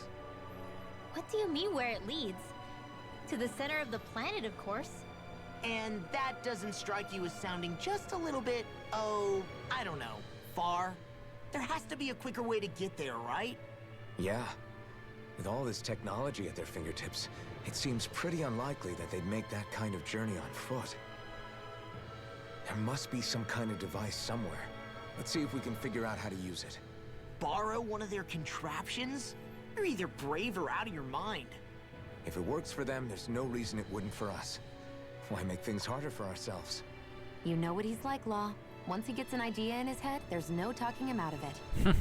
What do you mean where it leads? To the center of the planet, of course. And that doesn't strike you as sounding just a little bit, oh, I don't know, far? There has to be a quicker way to get there, right? Yeah. With all this technology at their fingertips, it seems pretty unlikely that they'd make that kind of journey on foot. There must be some kind of device somewhere. Let's see if we can figure out how to use it. Borrow one of their contraptions? You're either brave or out of your mind. If it works for them, there's no reason it wouldn't for us. Why make things harder for ourselves? You know what he's like, Law. Once he gets an idea in his head, there's no talking him out of it.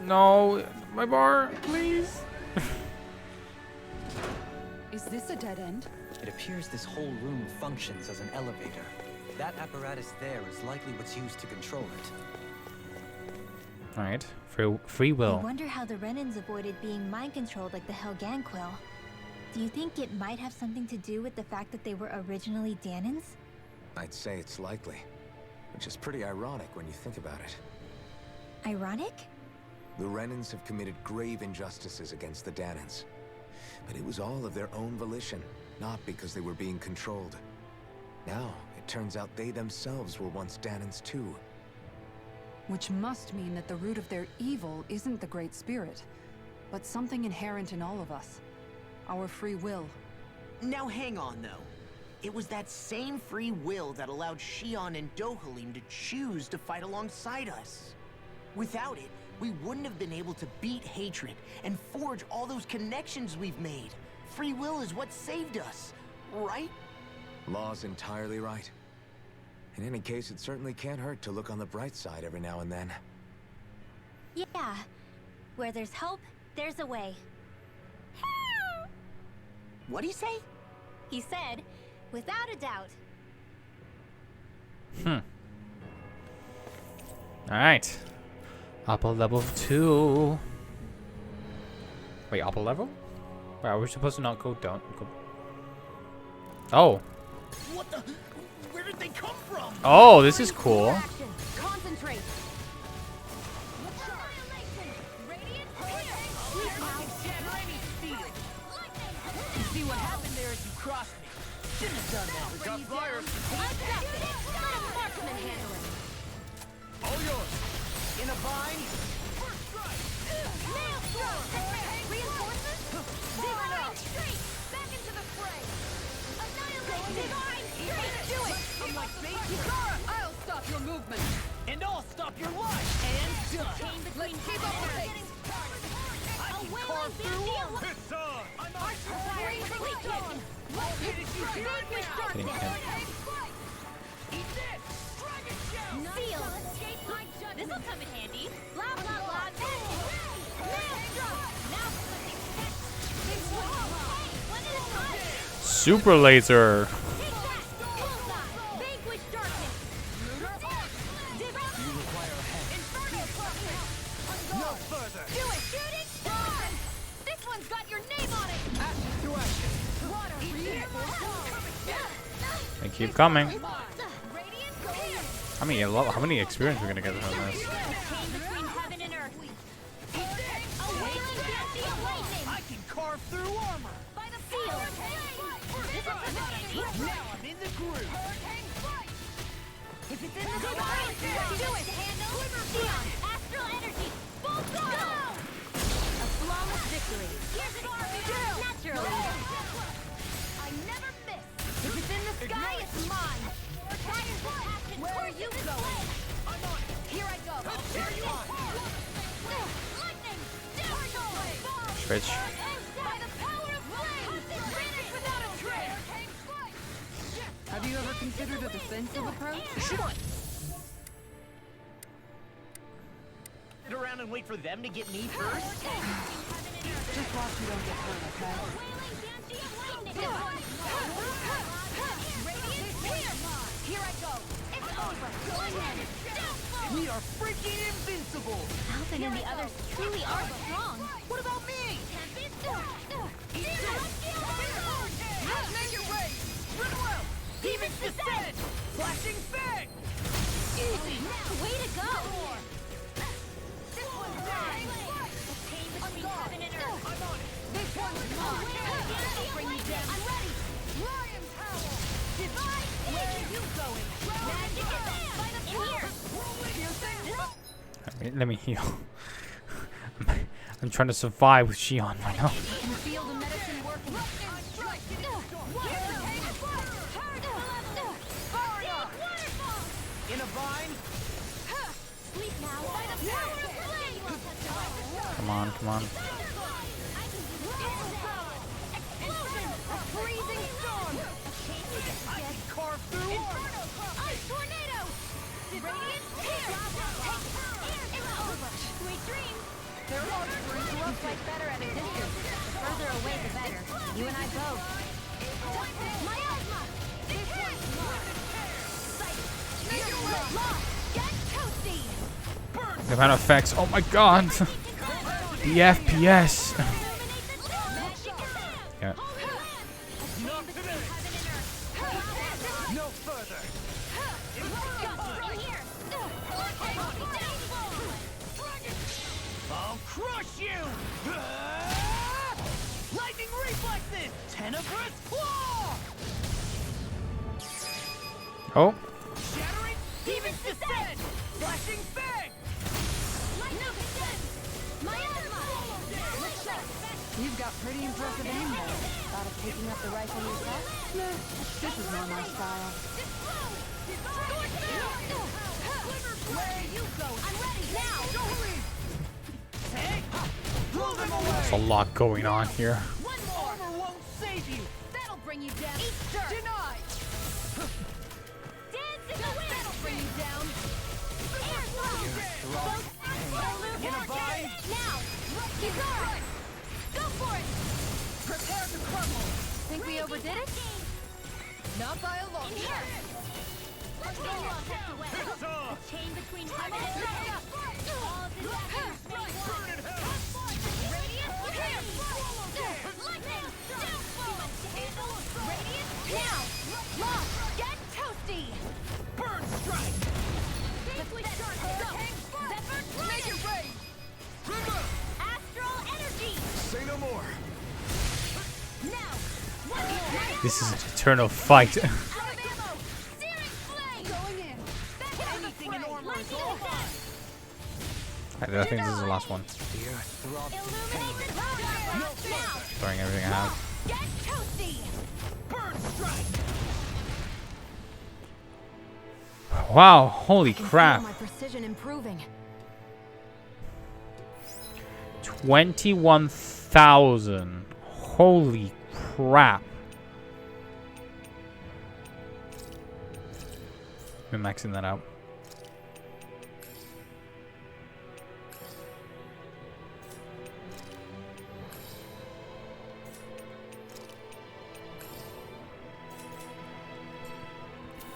No, my bar, please. Is this a dead end? It appears this whole room functions as an elevator. That apparatus there is likely what's used to control it. Alright, free will. I wonder how the Renans avoided being mind-controlled like the Helganquil. Do you think it might have something to do with the fact that they were originally Danons? I'd say it's likely. Which is pretty ironic when you think about it. Ironic? The Renans have committed grave injustices against the Danons. But it was all of their own volition, not because they were being controlled. Now, it turns out they themselves were once Danons too. Which must mean that the root of their evil isn't the Great Spirit, but something inherent in all of us. Our free will. Now hang on, though. It was that same free will that allowed Xion and Dohalim to choose to fight alongside us. Without it, we wouldn't have been able to beat hatred and forge all those connections we've made. Free will is what saved us, right? Law's entirely right. In any case, it certainly can't hurt to look on the bright side every now and then. Yeah. Where there's hope, there's a way. What'd he say? He said, without a doubt. Alright. Upper level 2. Wait, upper level? Wait, are we supposed to not go down? Go... Oh. What the? Where did they come from? Oh, this is cool. Action. Concentrate. See what happened there is you crossed me. Shouldn't have done that. got flyers. Let a marksman handle it. All yours. In a vine. Nail storm! Reinforcements? Divine Streak! Back into the fray! Annihilate! Divine Streak! Do it! I'm like bait. I'll stop your movement. And I'll stop your life. And done. Chain between keep up the pace. A wailing bandit! It's on. I'm archer freaking on! Kidding him. Eat this! Dragon shell! Seal! Escape my judgment! This'll come in handy! Blah blah blah! Now something set! One at a time! Super laser. Take that! Bullseye! Vanquish darkness! You require a hand. Inferno flush! No further. Do it! Shooting star! This one's got your name on it! Action to action. Water reinforcement! They keep coming. Radiant How many experience we're gonna get from this? chain between heaven and earth. A wailing bounty of lightning! I can carve through armor. By the field! This'll come in handy! Now I'm in the groove. If it's in the sky, do it! Handle! Neon! Astral energy! Full throttle! A flawless victory! Naturally! I never miss! If it's in the sky, it's mine! Fire for action! Where are you going? I'm on it! Here I go! There you are! Lightning! Switch. By the power of flame! Finish without a trace! Have you ever considered a defensive approach? Sure. Sit around and wait for them to get me first. Just watch you don't get hurt, okay? Here I go! It's over! Go ahead! We are freaking invincible. Alvin and the others truly are strong! What about me? Make it rain. Rinwell. Demon's descent. Flashing fang. Easy! Way to go! This one's mine! Chain between heaven and earth! I'm on it. This one's mine! I'll bring you down! I'm ready! Ryan's howl. Divine! Where are you going? Magic is by the here! Let me heal. I'm trying to survive with Shion right now. Can feel the medicine working. In a vine. Sleep now by the power of flame! Come on, come on. Explosion! A freezing storm! I can carve through armor. Ice tornado! Radiant tear! It's over! Sweet dreams! They're hard to interrupt. Fight better at a distance. The further away, the better. You and I both. Miasma! This one's mine! Lost! Get toasty! The amount of effects. Oh my god. The FPS. Yeah. Not today. No further. I'll crush you! Lightning reflexes! Tenebrous claw! Oh. Shattering demon's descent! Flashing fang! You've got pretty impressive aim there. Thought of picking up the rifle yourself? Nah, this is not my style. Where are you going? I'm ready now! Hey! Blow them away! There's a lot going on here. One more! Armor won't save you! That'll bring you down! Eat dirt! Denied! Dance in the wind! That'll bring you down! In a vine? Now! Kizar! Go for it! Prepare to crumble! Think we overdid it? Not by a long shot. Let's go along, away. It's on. The chain between heaven and earth. All disasters may one. Radiant here. Lightning. Downfall. Radiant now. Lost. Get toasty. Burn strike! Liquid shark. Go. Zephyr Make it rain! Remove! Astral energy. Say no more. Now. One more. This is an eternal fight. Alabama Everything in armor is all mine. I think this is the last one. Illuminate the power! Now! Throwing everything I have. Get toasty! Burn strike. Wow, holy I can crap. feel my precision improving. 21,000. Holy crap. We're maxing that out.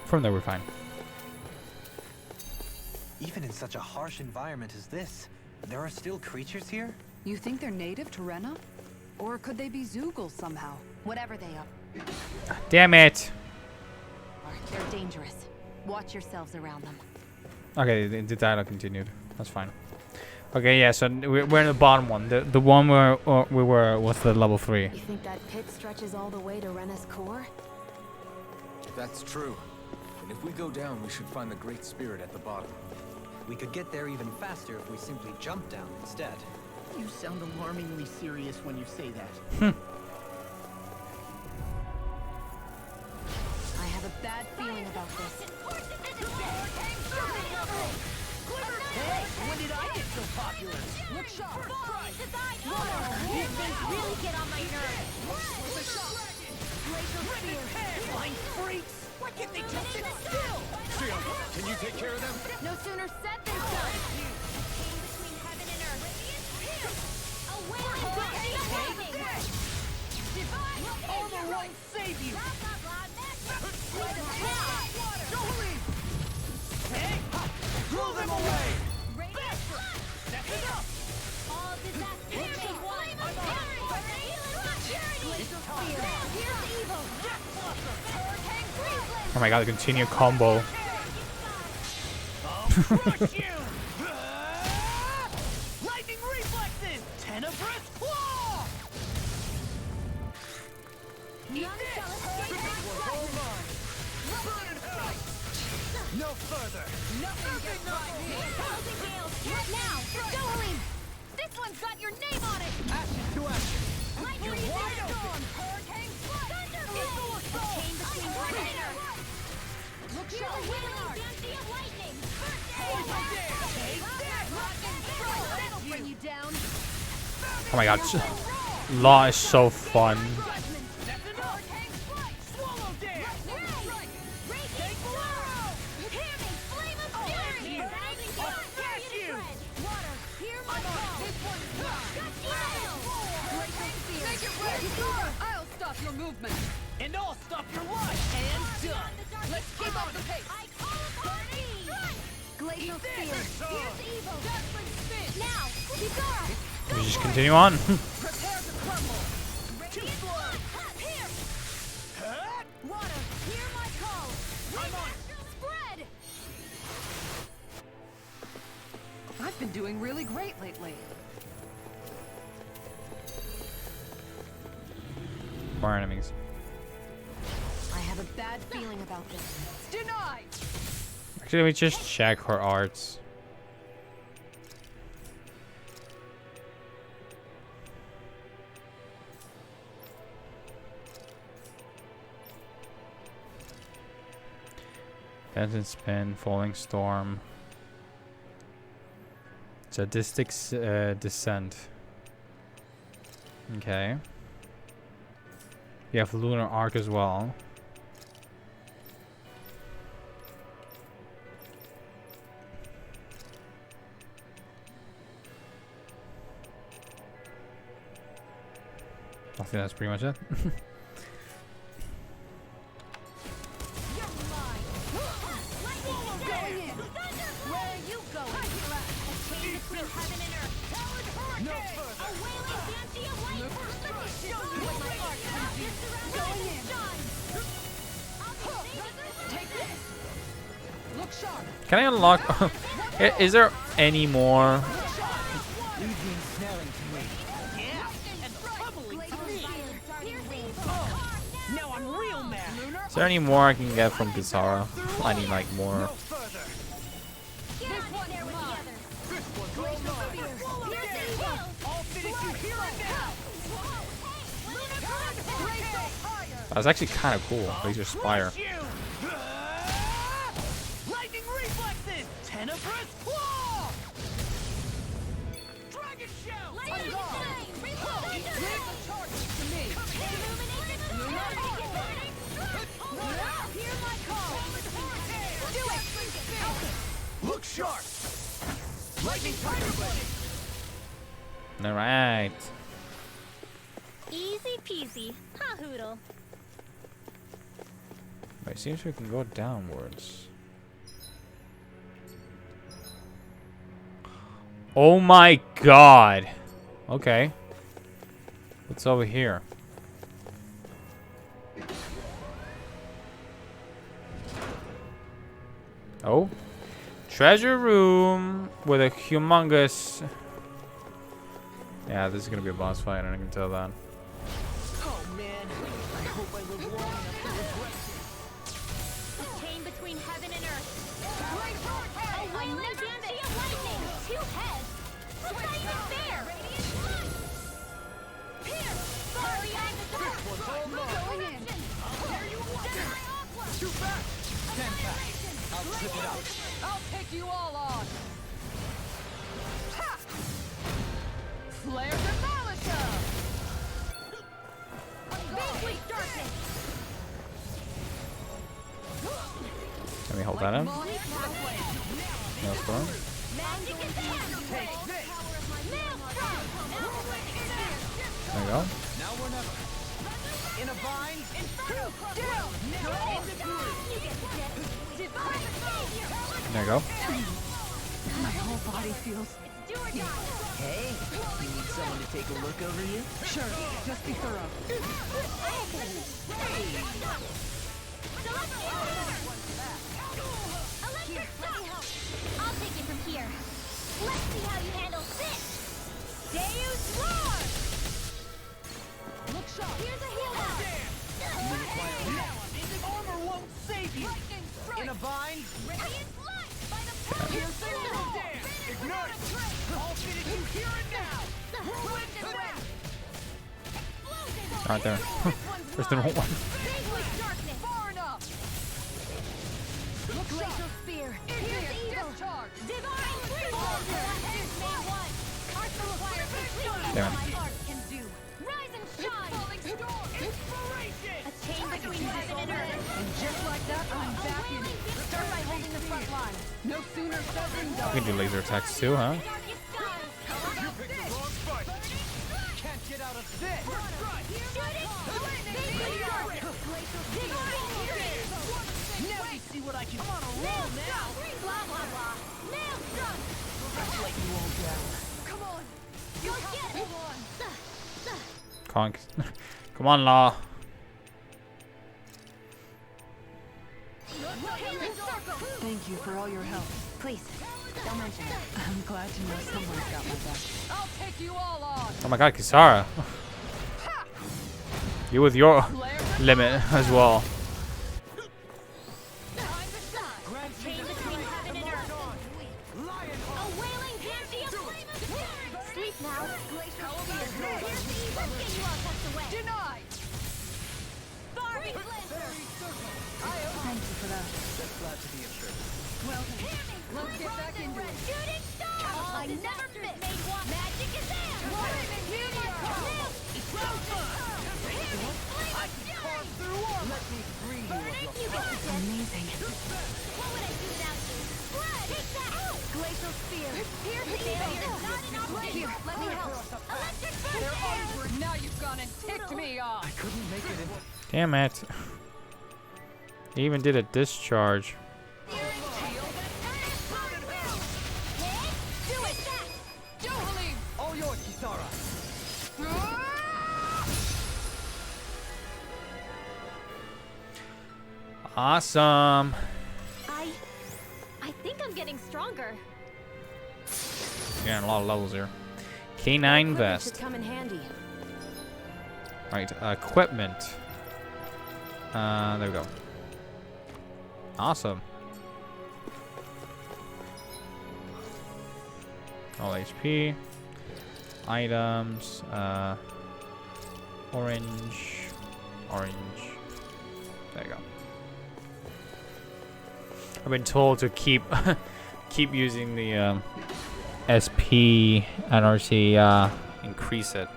From there, we're fine. Even in such a harsh environment as this, there are still creatures here? You think they're native to Rena? Or could they be Zoogles somehow? Whatever they are, Damn it. they're dangerous. Watch yourselves around them. Okay, the dialogue continued. That's fine. Okay, yeah, so we're in the bottom one. The one where we were was the level 3. You think that pit stretches all the way to Rena's core? That's true. And if we go down, we should find the Great Spirit at the bottom. We could get there even faster if we simply jump down instead. You sound alarmingly serious when you say that. I have a bad feeling about this. Hey, when did I get so popular? Look sharp! These things really get on my nerves! Flying freaks! Why can't they just sit still? Can you take care of them? No sooner said than done! Between heaven and earth. A wailing blast of lightning! Armor won't save you! Hey! Throw them away! Step it up! All disaster take one! Here's evil! Hurricane Cleveland! Oh my god, the continued combo. Crush you! Lightning reflexes! Tenebrous claw! None shall escape my sight! No further. Nothing gets by me! Thousand gales! Right now! Dohalim! This one's got your name on it! Action to action. Lightning You're wide storm! open. Hurricane Thunder Chain between heaven and earth! Look sharp! The wailing density of lightning! That'll bring you down! Oh my god. Law is so fun. Hurricane strike! Swallow dare! Raging sorrow! Hear me! Flame of fury! I'll smash you! Water, hear my call! This one's mine! Gusty gale! Make it ready! I'll stop your movement. And I'll stop your life! And done! Let's keep up the pace. I call upon thee! Glacial spear. Here's evil! Dazzling spin! Now! Kizara! We just continue on. Prepare to crumble. Radiant blood! Here! Water, hear my call! I'm on Spread! I've been doing really great lately. More enemies. I have a bad feeling about this. Denied. Actually, we just check her arts. Dancing spin, falling storm. Sadistic descent. Okay. You have lunar arc as well. I think that's pretty much it. Where are you going? A chain between heaven and earth. no further! A wailing density of light. With my arc, you're surrounded. Done. Take this. Look sharp. Can I unlock? Is there any more? Leave the ensnaring to me. Yeah! And troubling to me! Here's evil. Now I'm real mad! Is there any more I can get from Kizara? I need like more. No further! cannot be there with the others. This one's all mine. Here's the evil. I'll finish you here and now. That's actually kind of cool. Laser Spire. Lightning reflexes. Tenebrous claw. Dragon shell. Lightning flame. Leave the charges to me. Hear my call. Do it. Look sharp. Lightning tiger blade. All right. Easy peasy. Ha hoodle. Wait, seems we can go downwards. Oh my god. Okay. What's over here? Oh. Treasure room with a humongous... Yeah, this is gonna be a boss fight, and I can tell that. Oh man, I hope I live long enough to regret The chain between heaven and earth. A wailing banshee of lightning. 2 heads. Looks not even fair. Here. Sorry, I'm the dark. Going in. Too fast. Stand back. I'll trip it out. I'll take you all on. Ha! Flare Demolisher! Vanquish darkness. Let me hold that in. No storm. Magic is Take this. There we go. Now or never. In a bind. There you go. My whole body feels... Hey, you need someone to take a look over you? Sure, just be thorough. Electric shock! I'll take it from here. Let's see how you handle this! Deus Roar! Look sharp. Here's a healer! Armor won't save you. In a bind. Radiant light by the power of Ignite. I'll finish you here and now. Right there. There's the wrong one. Vanquish darkness! Far enough. Look laser spear! Here's the evil! Discharge. Divine freedom! Here's May 1! Arsenal requires completely Damn it. what my art can do! Rise and shine! Inspiration. A chain between heaven and earth! And just like that, I'm back in. Start by holding the front line! No sooner said than We done. can do laser attacks too, huh? Darkest skies! You picked the wrong fight. Can't get out of this. Shoot it! Vanquish darkness! Divine freedom! Now you see what I can. I'm on a roll now. Blah blah blah! Nail struck! Let's let you all down. Come on. You'll get it! Conk. Come on, Law. Thank you for all your help. Please, don't mention it. I'm glad to know someone's got my back. I'll take you all on. Oh my god, Kisara. You with your limit as well. Chain between heaven and earth! A wailing banshee of flame and fury! Sleep now! Here's the evil! Get you all tucked away! Denied. Barbie Glinster! Thank you for that. Just glad to be in service. Well then, let's get back into it. Shooting star! I never miss! Made one! Magic is in! Hear my call! I can carve through armor. Let me free you of your You get the gist. Amazing. What would I do without you? Spread! Take that out! Glacial spear. Here's the evil! Not an option! Here, let me help. Electric They're fire! over. Now you've gone and ticked me off. I couldn't make it in. Damn it. He even did a discharge. Do it fast! Johalim. All yours, Kisara. Awesome. I think I'm getting stronger. Getting a lot of levels here. K9 Equipment vest. should come in handy. Right, equipment. There we go. Awesome. All HP. Items. Orange. There you go. I've been told to keep keep using the SP NRC, increase it.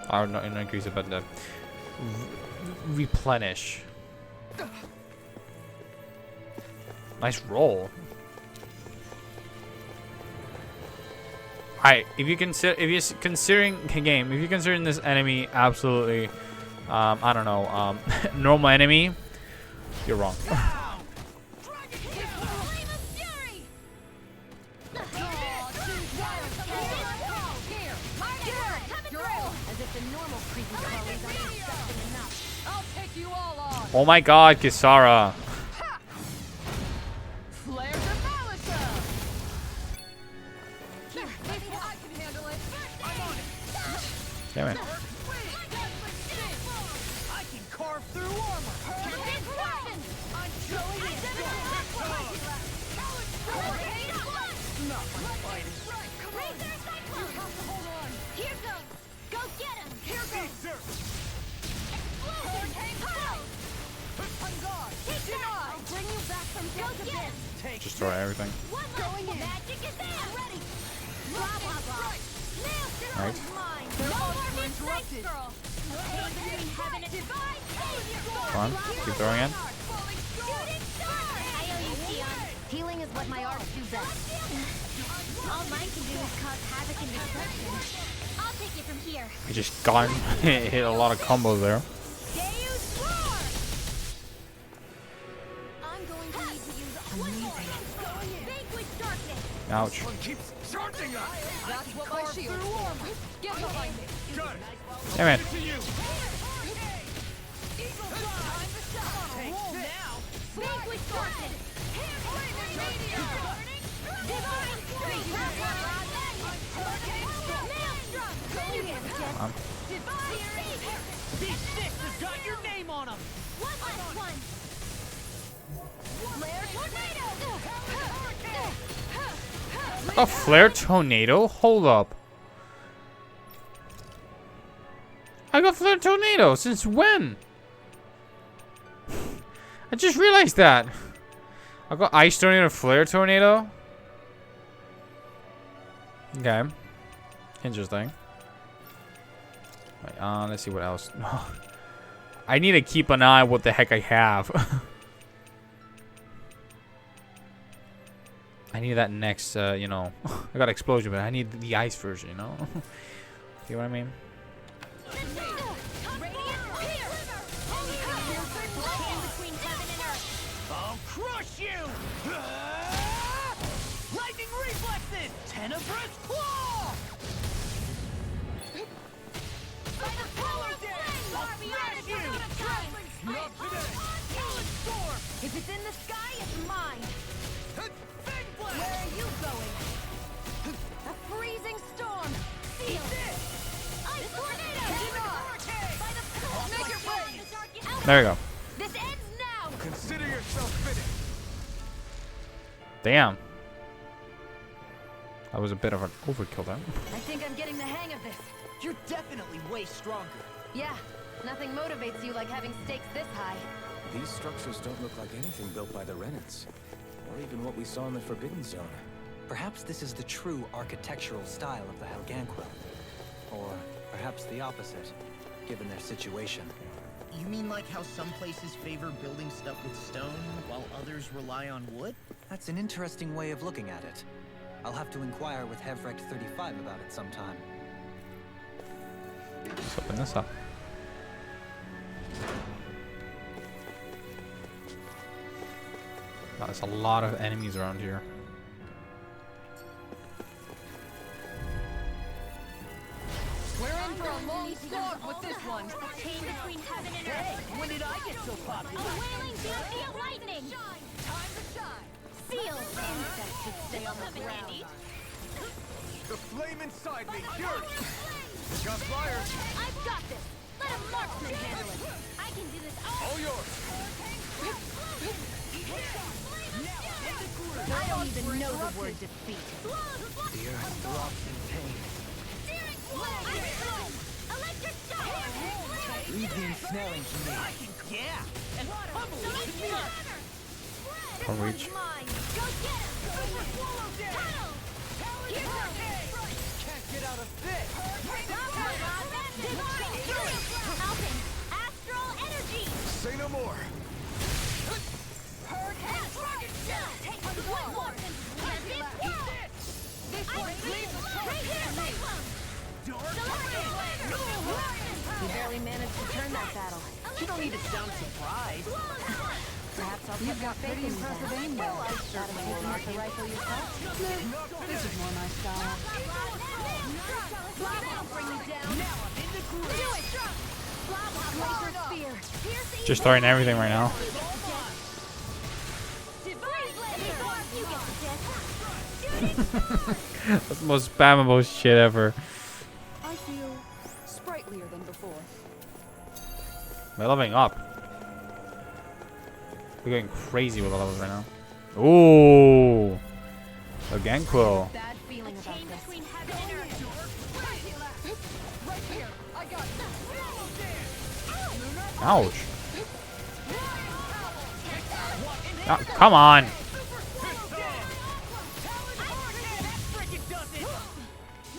Or not increase it, but the replenish. Nice roll. Alright, if you're considering this enemy absolutely, I don't know, normal enemy, you're wrong. Oh my God, Kisara. Damn it. I can carve through armor. Not my fighting. Hold on. Here goes. Go get him. Here goes. On guard. I'll bring you back from death to this. Take Just throw everything. One going in. Magic is there. I'm ready. Blah blah blah. Right. No more mistakes, girl. Between heaven and divine savior. Come on, keep throwing in. Shooting star. I owe you, Sion. Healing is what my arts do best. All mine can do is cause havoc and destruction. I'll take it from here. He just got hit a lot of combos there. Deus Roar! I'm going to need to use one more. Vanquish darkness. Ouch. One keeps charging us. That's what my shield. Get behind me. Got it. Damn it. To you. Take now. Vanquish darkness. Divine strength. Maelstrom. Divine savior. These sticks has got your name on them. One last one. Flare tornado. A flare tornado? Hold up. I got flare tornado since when? I just realized that. I got ice tornado, flare tornado. Okay. Interesting. Wait, let's see what else. I need to keep an eye on what the heck I have. I need that next, you know. I got explosion, but I need the ice version, you know. See what I mean? I'll crush you. Lightning reflexes. Tenebrous claw. By the power of flame, Barbie, Not today. Talon storm. if it's in the sky, it's mine. Fang blast. Where are you going? A freezing storm. Seal. Ice tornado. By the power Make it of rain. the dark. There we go. This ends now. Consider yourself finished. Damn. That was a bit of an overkill there. I think I'm getting the hang of this. You're definitely way stronger. Yeah, nothing motivates you like having stakes this high. These structures don't look like anything built by the Renans, or even what we saw in the Forbidden Zone. Perhaps this is the true architectural style of the Helganquil. Or perhaps the opposite, given their situation. You mean like how some places favor building stuff with stone, while others rely on wood? That's an interesting way of looking at it. I'll have to inquire with Hevrect 35 about it sometime. Let's open this up. Wow, there's a lot of enemies around here. We're in for a long slog with this one. The chain between heaven and earth. When did I get so A popular? wailing beauty of lightning. Time to shine. Seals. Insects should stay on the ground. The flame inside me cured. Got fire. I've got this. Let a marksman handle it. I can do this all. All yours. I don't even know the word defeat. The earth throbs in pain. Electric shock! Leave the ensnaring to me. Yeah, and pummel it to me. Can't reach. Mine! Go get him! Tunnel! Here's our Can't get out of this. Alpin! Astral energy! Say no more. Take one more! This one, right here, Cyclone! You barely managed to turn that battle. You don't need to sound surprised. Perhaps I'll You've put got more faith pretty in you impressive then. aim there. Thought of taking out the rifle yourself? This is more my style. That'll bring you down! Now I'm in the groove. Do it! Glacier spear! Piercing! Just throwing everything right now. You get the gist! That's the most spammable shit ever. I feel sprightlier than before. We're leveling up. We're going crazy with the levels right now. Ooh. Again, Quill. Bad feeling about Chain this. between heaven and earth! Right here. I got it. Ouch. Ah, come on.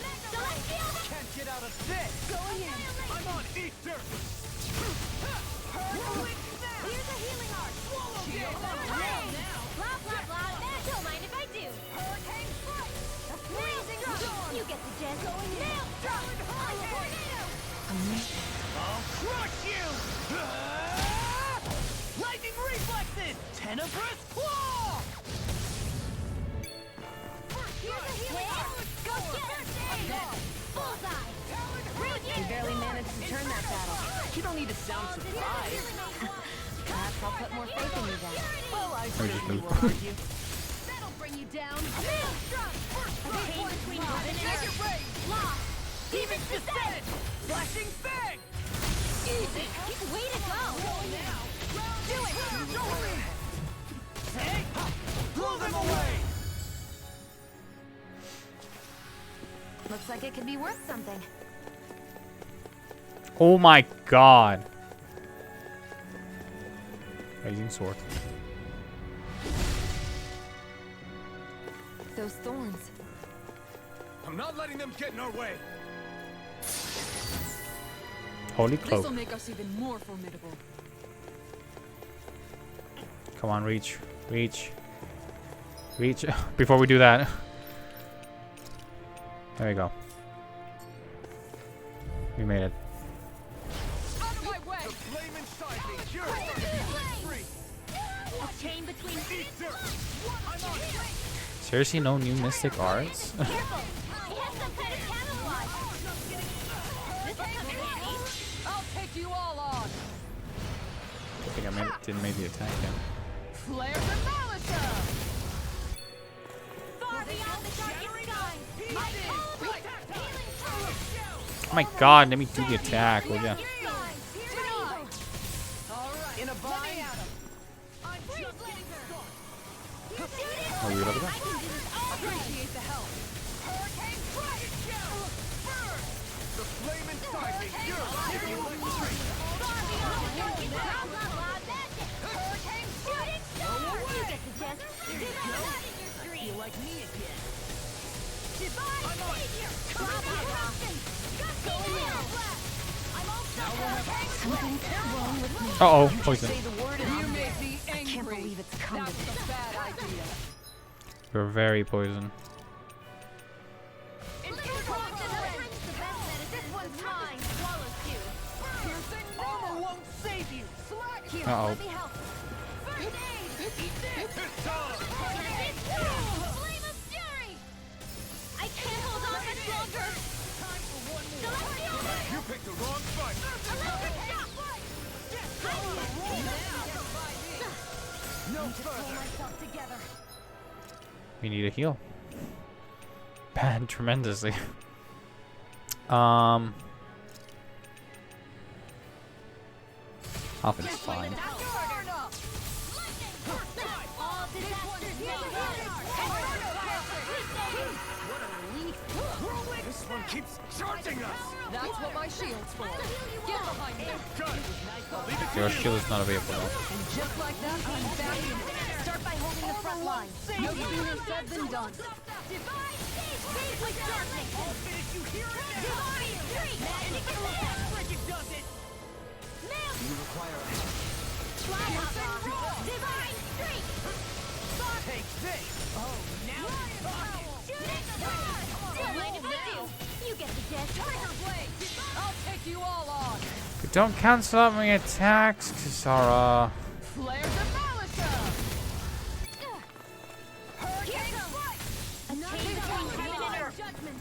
Can't get out of this. I'm on Easter. Here's a healing arc! Blah, blah, blah. Don't mind if I do. Freezing rock! You get the gist. Nail drop! I'll crush you. Lightning reflexes. Tenebrous claw. Here's a healing arc! Go get him! Bullseye! You barely managed to turn that battle. You don't need to sound surprised. Perhaps I'll put more faith in you then. Well, I just certainly move. will argue. That'll bring you down! Nail drop! A chain between heaven and Take earth! it, Ray. Lock! Demon's descent. Flashing fang. Easy! Way to go! Do it! Hey, blow them away. Looks like it could be worth something. Oh my god. Raising sword. Those thorns. I'm not letting them get in our way. Holy This'll cloak. make us even more formidable. Come on, reach. Reach. Reach. Before we do that. There we go. We made it. Out of my way. The flame inside me. You're free. A chain between Easter. I'm on it. Seriously, no new mystic arts? Careful! It has some kind of camouflage! This will come in handy! I'll take you all on. I think I didn't make the attack yet. Flare the Malisa. Far beyond the darkest sky! My healing Oh my god, let me do the attack, will ya? In a bind. Oh, we leveled up. Appreciate the help. Hurricane strike. The flame inside me. You're free. You like me again? Uh-oh, poison. Say the word and You make me I can't angry. believe it's come to That's this. a bad idea. You're very poison. armor won't save you. Slack. Here, Uh-oh. let me help. First aid! Flame of fury! I can't hold on much longer. Celestial Ray! You picked the wrong fight. Electric shock! No Pull further. myself together. We need a heal. Bad tremendously. Offense fine. All disaster keeps charging us! That's what my shield's for. Get behind me. Good! I'll leave it to Your you! shield is not available though. And just like that, I'm back in it. Start by holding the front line. No sooner said than done. Divine Stage with darkness! I'll finish you here and now! Divine Streak! Magic Attack! Frigid does it! You require a hand. Divine Streak! Take this! Oh, now you're talking! Shooting Star! Don't mind if I do! You get the gist. Trigger blade! I'll take you all on. Don't cancel out my attacks, Kisara. Flares of Malisha! Hurricane Strike! A chain between heaven and earth. Judgment.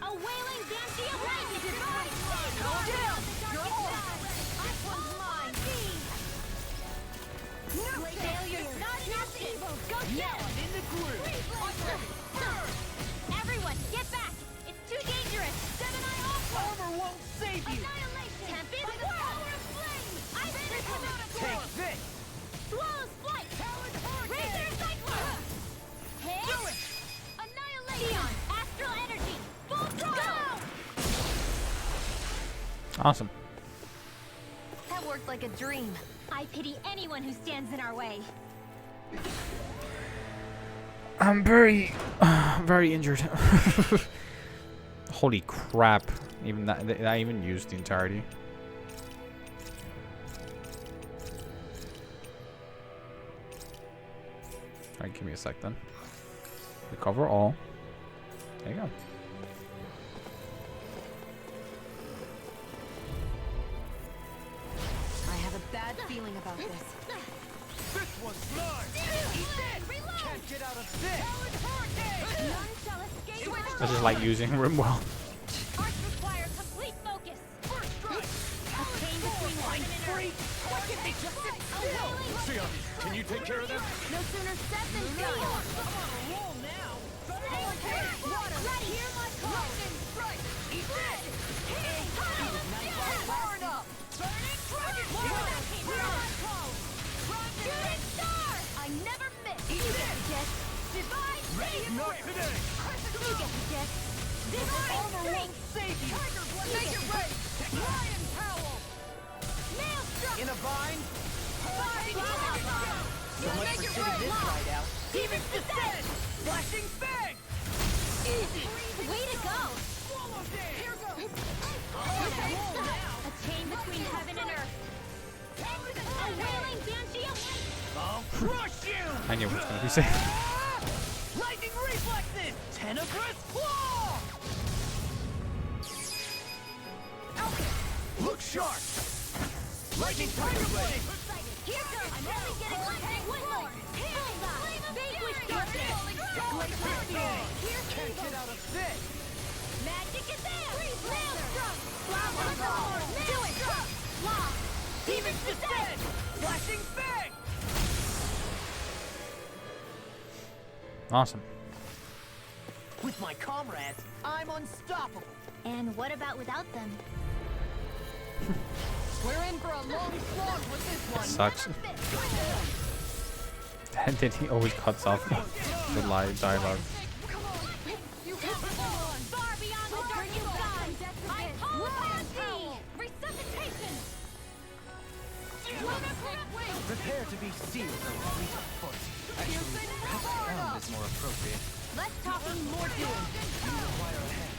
A wailing Banshee of light! Divine Stage! Down! You're on! This one's mine! Failure's not an option! Go get him! In the groove! Everyone, get back! It's too dangerous! Seven-Eye Aqua! Armor won't save you! Annihilation! Tempest! By the power of flame! Ice Crystal! Take this! Swallow's Flight! Razor Cyclone! Hit! Do it! Annihilation! Astral Energy! Full throttle! Awesome. That worked like a dream. I pity anyone who stands in our way. I'm very injured. Holy crap! Even that, I even used the entirety. Alright, give me a sec then. Recover all. There you go. I have a bad feeling about this. This one's mine! Can't get out of this! None shall escape. I just like using Rimwell. Arts require complete focus. A chain between heaven and earth. Why can't they just sit still? Sia, can you take care of them? No sooner said than done. Ready. Hear my call. Eat this. Burn up! Burning dragon. Hear my call. Shooting star. I never miss. You get the gist. Divine Streak. Not today! You get the gist. Divine Streak. Save you! Make it right. Lion Howl. Maelstrom. In a vine? So much for sitting this right out. Demon's Descent! Flashing fang! Easy! Way to go! Here goes! A chain between heaven and earth. A wailing Banshee of light! I'll crush you! I knew it was gonna be safe. Lightning reflexes! Tenebrous claw! Look sharp! Lightning tiger blade! Here goes! I'm only getting one more! Vanquish darkness! Can't get out of this! Magic is there! Maelstrom! Do it! Law! Demon's Descent! Flashing fang! Awesome. With my comrades, I'm unstoppable. And what about without them? We're in for a long slog with this one. Sucks. Then he always cuts off the live dialogue. You have fallen! Far beyond the darkest skies! I call upon thee! Resuscitation! Prepare to be sealed, though, fleet of foot. Actually, perhaps bound is more appropriate. Let's talk more doing. You require a hand.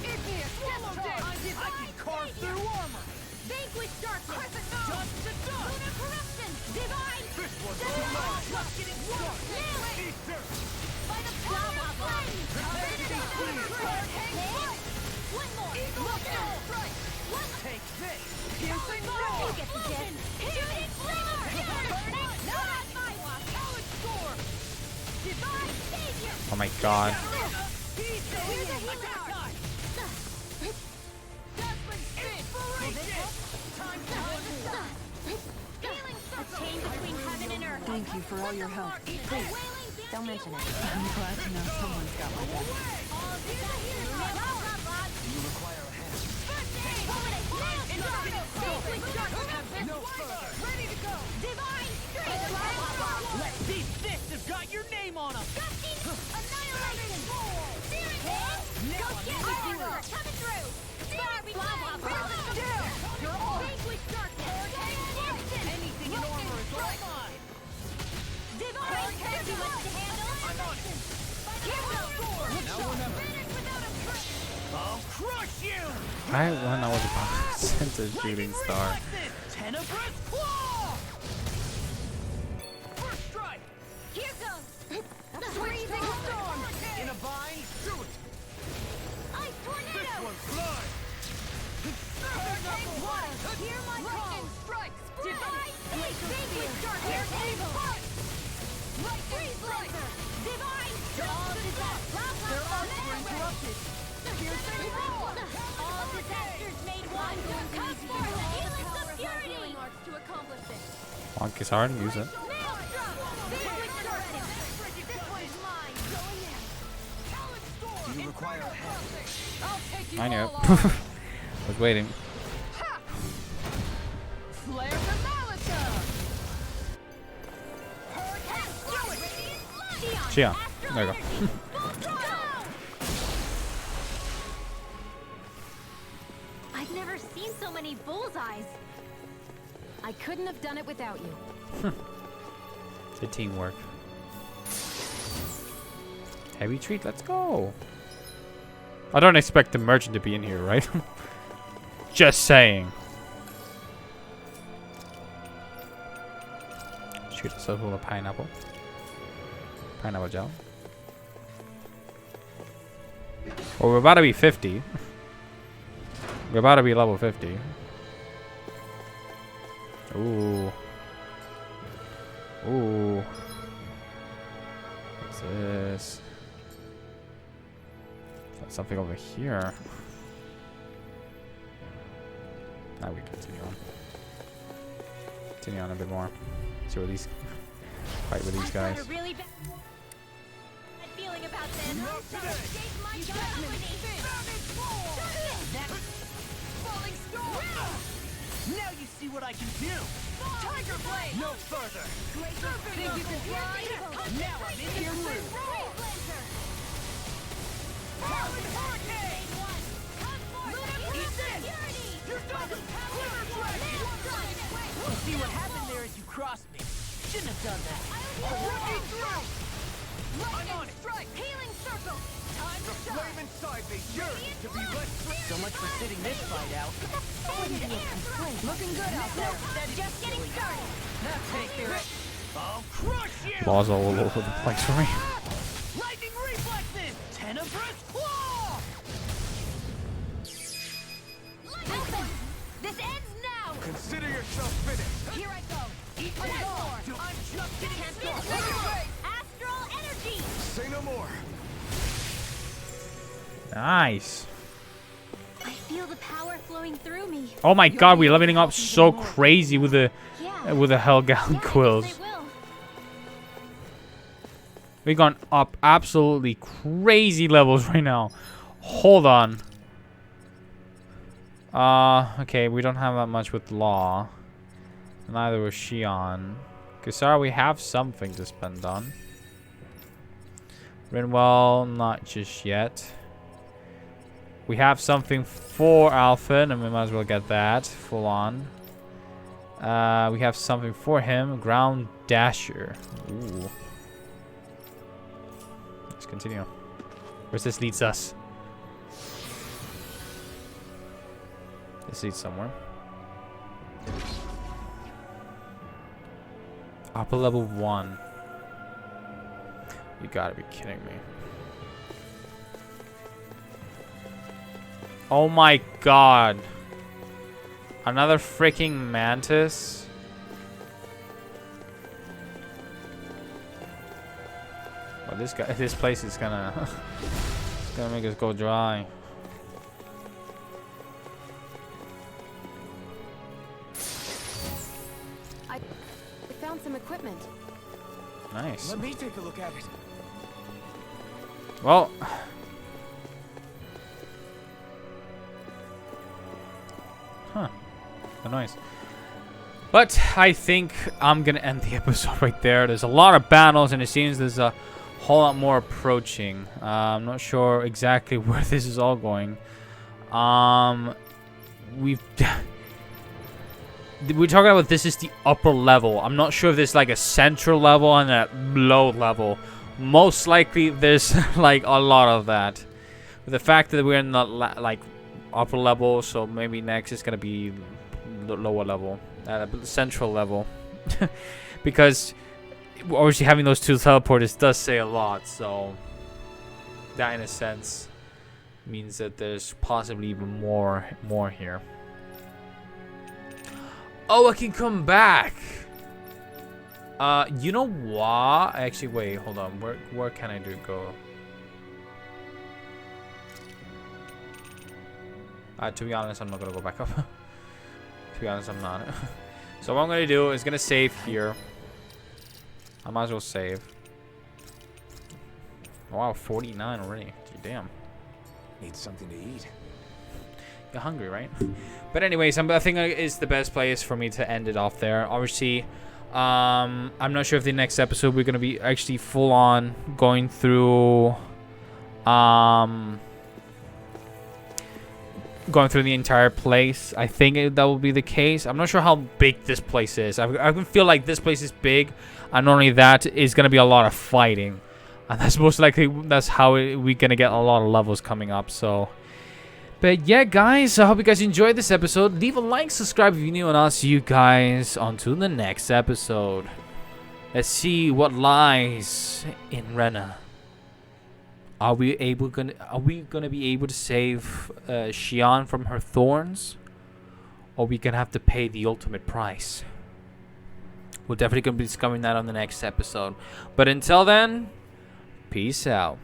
I can carve through armor! Vanquish darkness! Dust to dust! Lunar corruption! Divine! This one's too much! Just getting worse! Easter! By the power of flame! Prepare to be pleased! One more! Look out! One more! Take this! Piercing roar! You get the gist! Shooting flamer! Burning not my walk! Talent score! Divine savior! Oh my god. Here's a healer! A chain between heaven and earth. Thank you for all your help. Please, Don't mention it. I'm glad to know someone's got my back. You require a hand. No further! Ready to go! Divine strength! Let these fists have got your name on them! Annihilation! Searing I when I was about to send a shooting star. Tenebrous claw! First strike! Here goes! The Freezing freezing storm! In a bind, shoot! ice tornado! This one's mine! Hurricane wild! Hear my call! Strike! Divine Big Shark! Here's evil! Freeze laser! Divine All Their arms were interrupted! Piercing roll! All disasters made one! Come forth and healing obscurity! To accomplish this. Bonk is hard. Use it. Maelstrom! Big Shark! This one's mine! Going in! Do you require a hand? I'll take you I knew. all on. Was waiting. Flare the Malika! Chia. There you go. I've never seen so many bullseyes. I couldn't have done it without you. It's teamwork. Heavy treat. Let's go. I don't expect the merchant to be in here, right? Just saying. Shoot yourself with a pineapple. Pineapple gel. Well, we're about to be 50. We're about to be level 50. Ooh. Ooh. What's this? There's something over here. Now we continue on. Continue on a bit more. See what these fight with these guys. I've got a really bad feeling about this. Shake my gravity. Falling storm! Now you see what I can do! Tiger Blade! No further! Think you can fly? Now I'm in your room! Hurricane! Eat this! You're done! Quiver Strike! You see what happened there as you crossed me? Shouldn't have done that. Rookie through! I'm on it! Strike! Healing circle! Time to shine! Flame inside me yearns to be let free! So much for sitting this fight out. Looking good out there. Just getting started. Now take this! I'll crush you! Laws all over the place for me. Lightning reflexes! Tenebrous claw! This ends now. Consider yourself finished! Here I go. Eat more! I'm just getting started! Astral energy. Say no more! Nice. I feel the power flowing through me. Oh my god, we're leveling up so crazy with the Yeah. Hellgown quills. They will. We've gone up absolutely crazy levels right now. Hold on. Okay, we don't have that much with Law. Neither was Shion. Kisara, we have something to spend on. Rinwell, not just yet. We have something for Alphen, and we might as well get that full on. We have something for him, Ground Dasher. Ooh. Let's continue. Where's this leads us? This leads somewhere. Upper level 1. You gotta be kidding me. Oh my god. Another freaking mantis? Well, this place is gonna it's gonna make us go dry. I found some equipment. Nice. Let me take a look at it. Well, huh. Nice. But I think I'm gonna end the episode right there. There's a lot of battles, and it seems there's a whole lot more approaching. I'm not sure exactly where this is all going. We're talking about this is the upper level. I'm not sure if there's like a central level and a low level. Most likely there's like a lot of that. With the fact that we're in the like upper level, so maybe next is gonna be the lower level, central level, because obviously having those 2 teleporters does say a lot. So that, in a sense, means that there's possibly even more here. Oh, I can come back. You know what? Actually, wait, hold on. Where can I go? To be honest, I'm not gonna go back up. To be honest, I'm not. So what I'm gonna do is gonna save here. I might as well save. Wow, 49 already. Gee, damn. Need something to eat. You're hungry, right? But anyways, I think it's the best place for me to end it off there. Obviously, I'm not sure if the next episode we're gonna be actually full on going through the entire place. I think that will be the case. I'm not sure how big this place is. I can feel like this place is big, and not only that, is gonna be a lot of fighting, and that's most likely how we're gonna get a lot of levels coming up. So, but yeah, guys, I hope you guys enjoyed this episode. Leave a like, subscribe if you're new, and I'll see you guys on to the next episode. Let's see what lies in Rena. Are we gonna be able to save Xian from her thorns, or we gonna have to pay the ultimate price? We're definitely gonna be discovering that on the next episode. But until then, peace out.